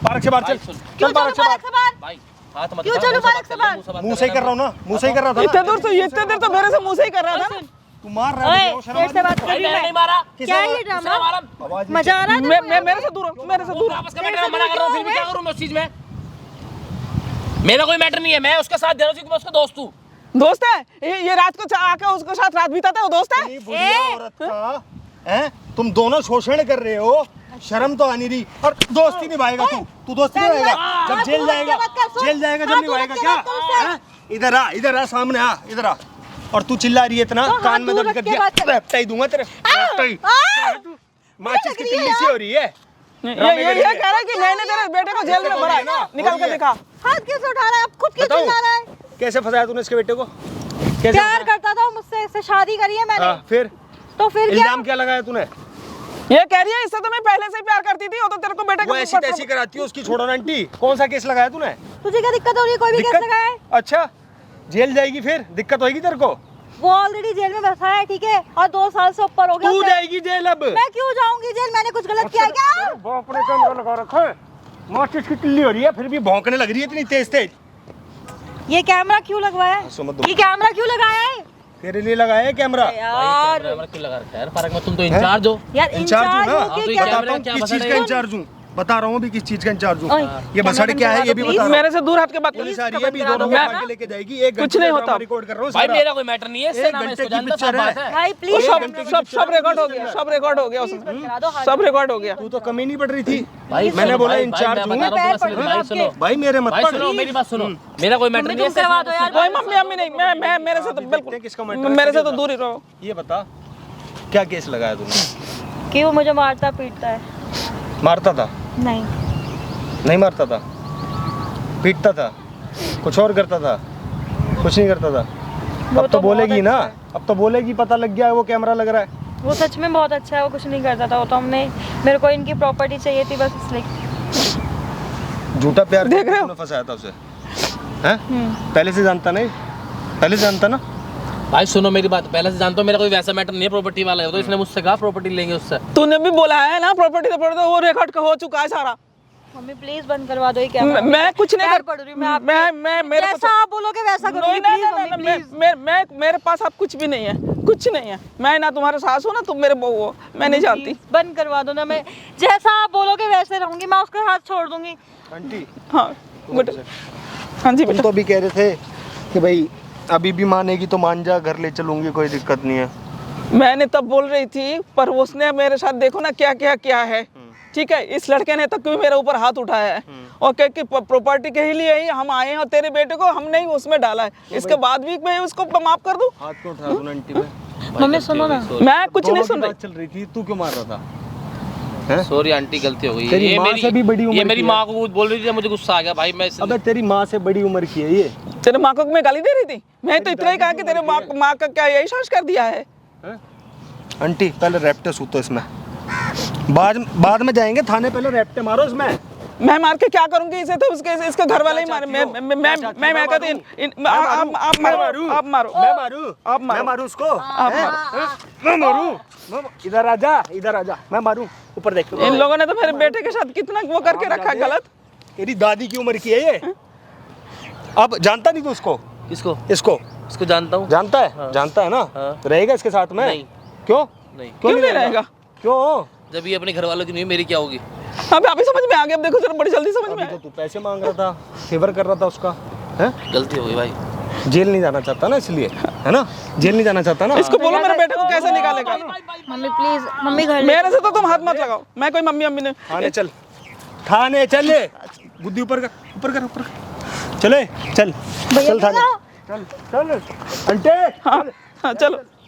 पार्क से बाहर भाई, चल। सुन। चल क्यों पार्क चलूं से पार्क से बाहर? भाई हाथ मत क्यों उठा, चलूं मुंह से पार्क बात से कर ले, बाहर? मुंह से बात मुंह कर से ही ले कर रहा हूँ ना, मुंह से ही कर रहा था इतने ना। दूर तो इतने देर तो मेरे से मुंह से ही कर रहा था ना। तू मार रहा ओए है मुझे, शर्म तेरे आ से रही बात है? कर रही मैंने मैं। नहीं मारा। क्या है ये किसने ड्रामा? मारा? आवाज मजा आ रहा है मैं तेरे को? मेरे से दूर हो, मेरे से दूर हो। आपस का मैटर मना कर रहा हूँ, फिर भी क्या करूँ मैं उस चीज में? मेरा कोई मैटर नहीं है, मैं उसका साथ दे रहा हूँ क्योंकि मैं उसका दोस्त हूँ। दोस्त है ये रात को आके उसके साथ रात बिताता है, वो दोस्त है। इतनी बुढ़िया औरत का हैं? तुम दोनों शोषण कर रहे हो, शर्म तो आनी रही। और दोस्ती निभाएगा तू दोस्ती निभाएगा जब जेल जाएगा, जेल जाएगा जब निभाएगा क्या? हैं? इधर आ सामने आ, इधर आ। और तू चिल्ला रही है इतना, तो कान हाथ में दूर दर्द रख कर के दिया। बात कर। रेपटाई दूंगा तेरे, रेपटाई। माचिस की तिल्ली सी हो रही है। ये कह रहा है कि मैंने तेरे बेटे को जेल में भरा है, निकाल के दिखा। हाथ कैसे उठा रहा है? अब खुद क्यों बताऊं? चिल्ला रहा है? कैसे फंसाया तूने इसके बेटे को? कैसे प्यार फंसाया? करता था वो मुझसे, इससे शादी करी है मैंने। हाँ, फिर तो फिर क्या? इल्जाम क्या लगाया तूने? ये कह रही है इससे तो मैं पहले से ही प्यार करती थी, वो तो तेरे को बेटे वो को ऐसी तैसी कराती है, उसकी छोड़ो ना आंटी। कौन सा केस लगाया तूने? तुझे क्या दिक्कत हो रही है? कोई भी केस लगाया है? अच्छा, जेल जाएगी फिर दिक्कत होगी तेरे को? वो ऑलरेडी जेल में बैठा है, ठीक है, और 2 साल से ऊपर हो गया तू उसे। जाएगी जेल अब? मैं क्यों जाऊंगी जेल? मैंने कुछ गलत किया है क्या? बाप ने कैमरा लगा रखा है, माचिस की तिल्ली हो रही है, फिर भी भौंकने लग रही है इतनी तेज तेज। ये कैमरा क्यों लगवाया है? समझ दो। ये कैमरा क्यों लगाया है? तेरे लिए लगाया है कैमरा। यार कैमरा क्यों लगा रखा है यार? फर्क में तुम तो इंचार्ज हो। यार इंचार्ज हूँ ना? हो के हाँ, तो क्या? ये बताता हूँ क्या किस बता चीज रहे का हो? इंचार्ज हूँ, बता रहा हूँ अभी किस चीज का इंचार्ज हूँ। ओए, ये बसड़ क्या है ये भी बता रहा मेरे से दूर हट के बात कर। पुलिस आ रही है अभी, दोनों को मैं- आगे लेके जाएगी। एक कुछ घंटे नहीं से होता। ड्रामा रिकॉर्ड कर रहा हूँ भाई सारा। मेरा कोई मैटर नहीं है, इससे एक ना मैं घंटे इसको की जानता, पिक्चर सब बात है। है। भाई वो प्लीज सब रिकॉर्ड हो गया, सब रिकॉर्ड हो गया उसमें, सब रिकॉर्ड हो गया। तू तो कमी नहीं पड़ रही थी। भाई मैंने सुनो, बोला भाई, इंचार्ज मैं हूँ। बता रहा हूँ, पैर तुम्हें भाई पड़ सुनो, भाई मेरे मत भाई पड़। सुनो, मेरी बात सुनो, मेरा कोई मैटर नहीं है। तुम करवा दो यार। कोई मम्मी अम्मी नहीं, मैं मेरे से तो देखते हैं किसका बिल्कुल, मैटर है, मेरे से तो किसका? दूर ही रहो। ये बता क्या केस लगाया तूने? कि वो मुझे मारता पीटता है। मारता था? नहीं, नहीं मारता था, पीटता था, कुछ और करता था? कुछ नहीं करता था। वो अब तो बहुत बोलेगी ना, अच्छा है। अब तो बोलेगी, पता लग गया है वो कैमरा लग रहा है। वो सच में बहुत अच्छा है, वो कुछ नहीं करता था। वो तो हमने, मेरे को इनकी प्रॉपर्टी चाहिए थी बस इसलिए। झूठा प्यार देख करके रहे हो? तूने फंसाया था उसे, हैं? पहले से जानता नहीं? पहले से जानता ना? भाई सुनो मेरी बात, पहले से जानता हूँ मेरा कोई वैसा मैटर नहीं है, प्रॉपर्टी वाला है तो इसने मुझसे कहा प्रॉपर्टी लेंगे उससे। तूने भी बोला है ना प्रॉपर्टी तो वो रिकॉर्ड हो चुका है सारा। मम्मी प्लीज बंद करवा दो ये कैमरा। मैं कुछ नहीं पैर कर पड़ रही हूँ मैं आप मैं मेरे को जैसा आप बोलोगे वैसा करूंगी। नहीं, प्लीज नहीं, मम्मी नहीं, प्लीज। मैं मेरे पास अब कुछ भी नहीं है, कुछ नहीं है। मैं ना तुम्हारे सास हो ना तुम मेरे बहू हो, मैं नहीं जानती। बंद करवा दो ना, मैं जैसा आप बोलोगे वैसे रहूंगी, मैं उसका हाथ छोड़ दूंगी। आंटी हाँ बेटा, हाँ जी तुम बेटा। तो अभी कह रहे थे कि भाई अभी भी मानेगी तो मान जा, घर ले चलूंगी, कोई दिक्कत नहीं है। मैंने तब बोल रही थी पर उसने मेरे साथ देखो ना क्या क्या क्या है, ठीक है। इस लड़के ने तक भी मेरे ऊपर हाथ उठाया है और कह कि प्रॉपर्टी के ही लिए ही हम आए हैं और तेरे बेटे को हमने ही उसमें डाला है, इसके बाद भी मैं उसको माफ कर दूं? हाथ क्यों उठा दूं आंटी में? मम्मी सुनो ना, मैं कुछ नहीं दोनों सुन की रही। बात चल रही थी, तू क्यों मार रहा था? हैं? सॉरी आंटी, गलती हो गई। तेरी ये माँ मेरी से भी बड़ी उम्र ये मेरी की माँ को बोल रही थी, मुझे गुस्सा आ गया भाई। मैं अबे तेरी माँ से बड़ी उम्र की है ये, तेरे माँ को मैं गाली दे रही थी? मैं तो इतना ही कहा कि तेरे माँ का क्या यही शास कर दिया है? हैं? आंटी पहले रैप्टे सूतो इसमें, बाद में जाएंगे थाने, पहले रैप्टे मारो इसमें। मैं मार के क्या करूंगी इसे? तो इसके घर वाले ही मारे। मैं कहती आप मारो, आप मारो, मैं मारूं? आप मारो। मैं मारूं उसको? आप हैं? मारो। मैं मारूं? इधर आजा, इधर आजा, मैं मारूं? ऊपर देख। इन लोगों ने तो मेरे बेटे के साथ कितना वो करके रखा है गलत। तेरी दादी की उम्र की है ये। अब जानता नहीं तू उसको? किसको? इसको इसको जानता हूँ। जानता है? हाँ। जानता है ना? हाँ। तो रहेगा इसके साथ में? नहीं। क्यों? नहीं, क्यों नहीं रहेगा? क्यों? जब ये अपने घर वालों की नहीं, मेरी क्या होगी? अब अभी समझ में आ गया। अब देखो जरा बड़ी जल्दी समझ में अभी आया। तो तू पैसे मांग रहा था, फेवर कर रहा था उसका, हैं? गलती हो गई भाई। जेल नहीं जाना चाहता ना इसलिए, है ना? जेल नहीं जाना चाहता ना? इसको बोलो मेरे बेटे को कैसे निकालेगा। मम्मी प्लीज, मम्मी घर ले मेरे से तो तुम हाथ मत लगाओ, मैं कोई मम्मी अम्मी नहीं। थाने चल, थाने चल, बुद्धि ऊपर कर, ऊपर कर, ऊपर कर, चले चल, भैया चल थाने, चलो। चल चल, अंटे हाँ हाँ चलो।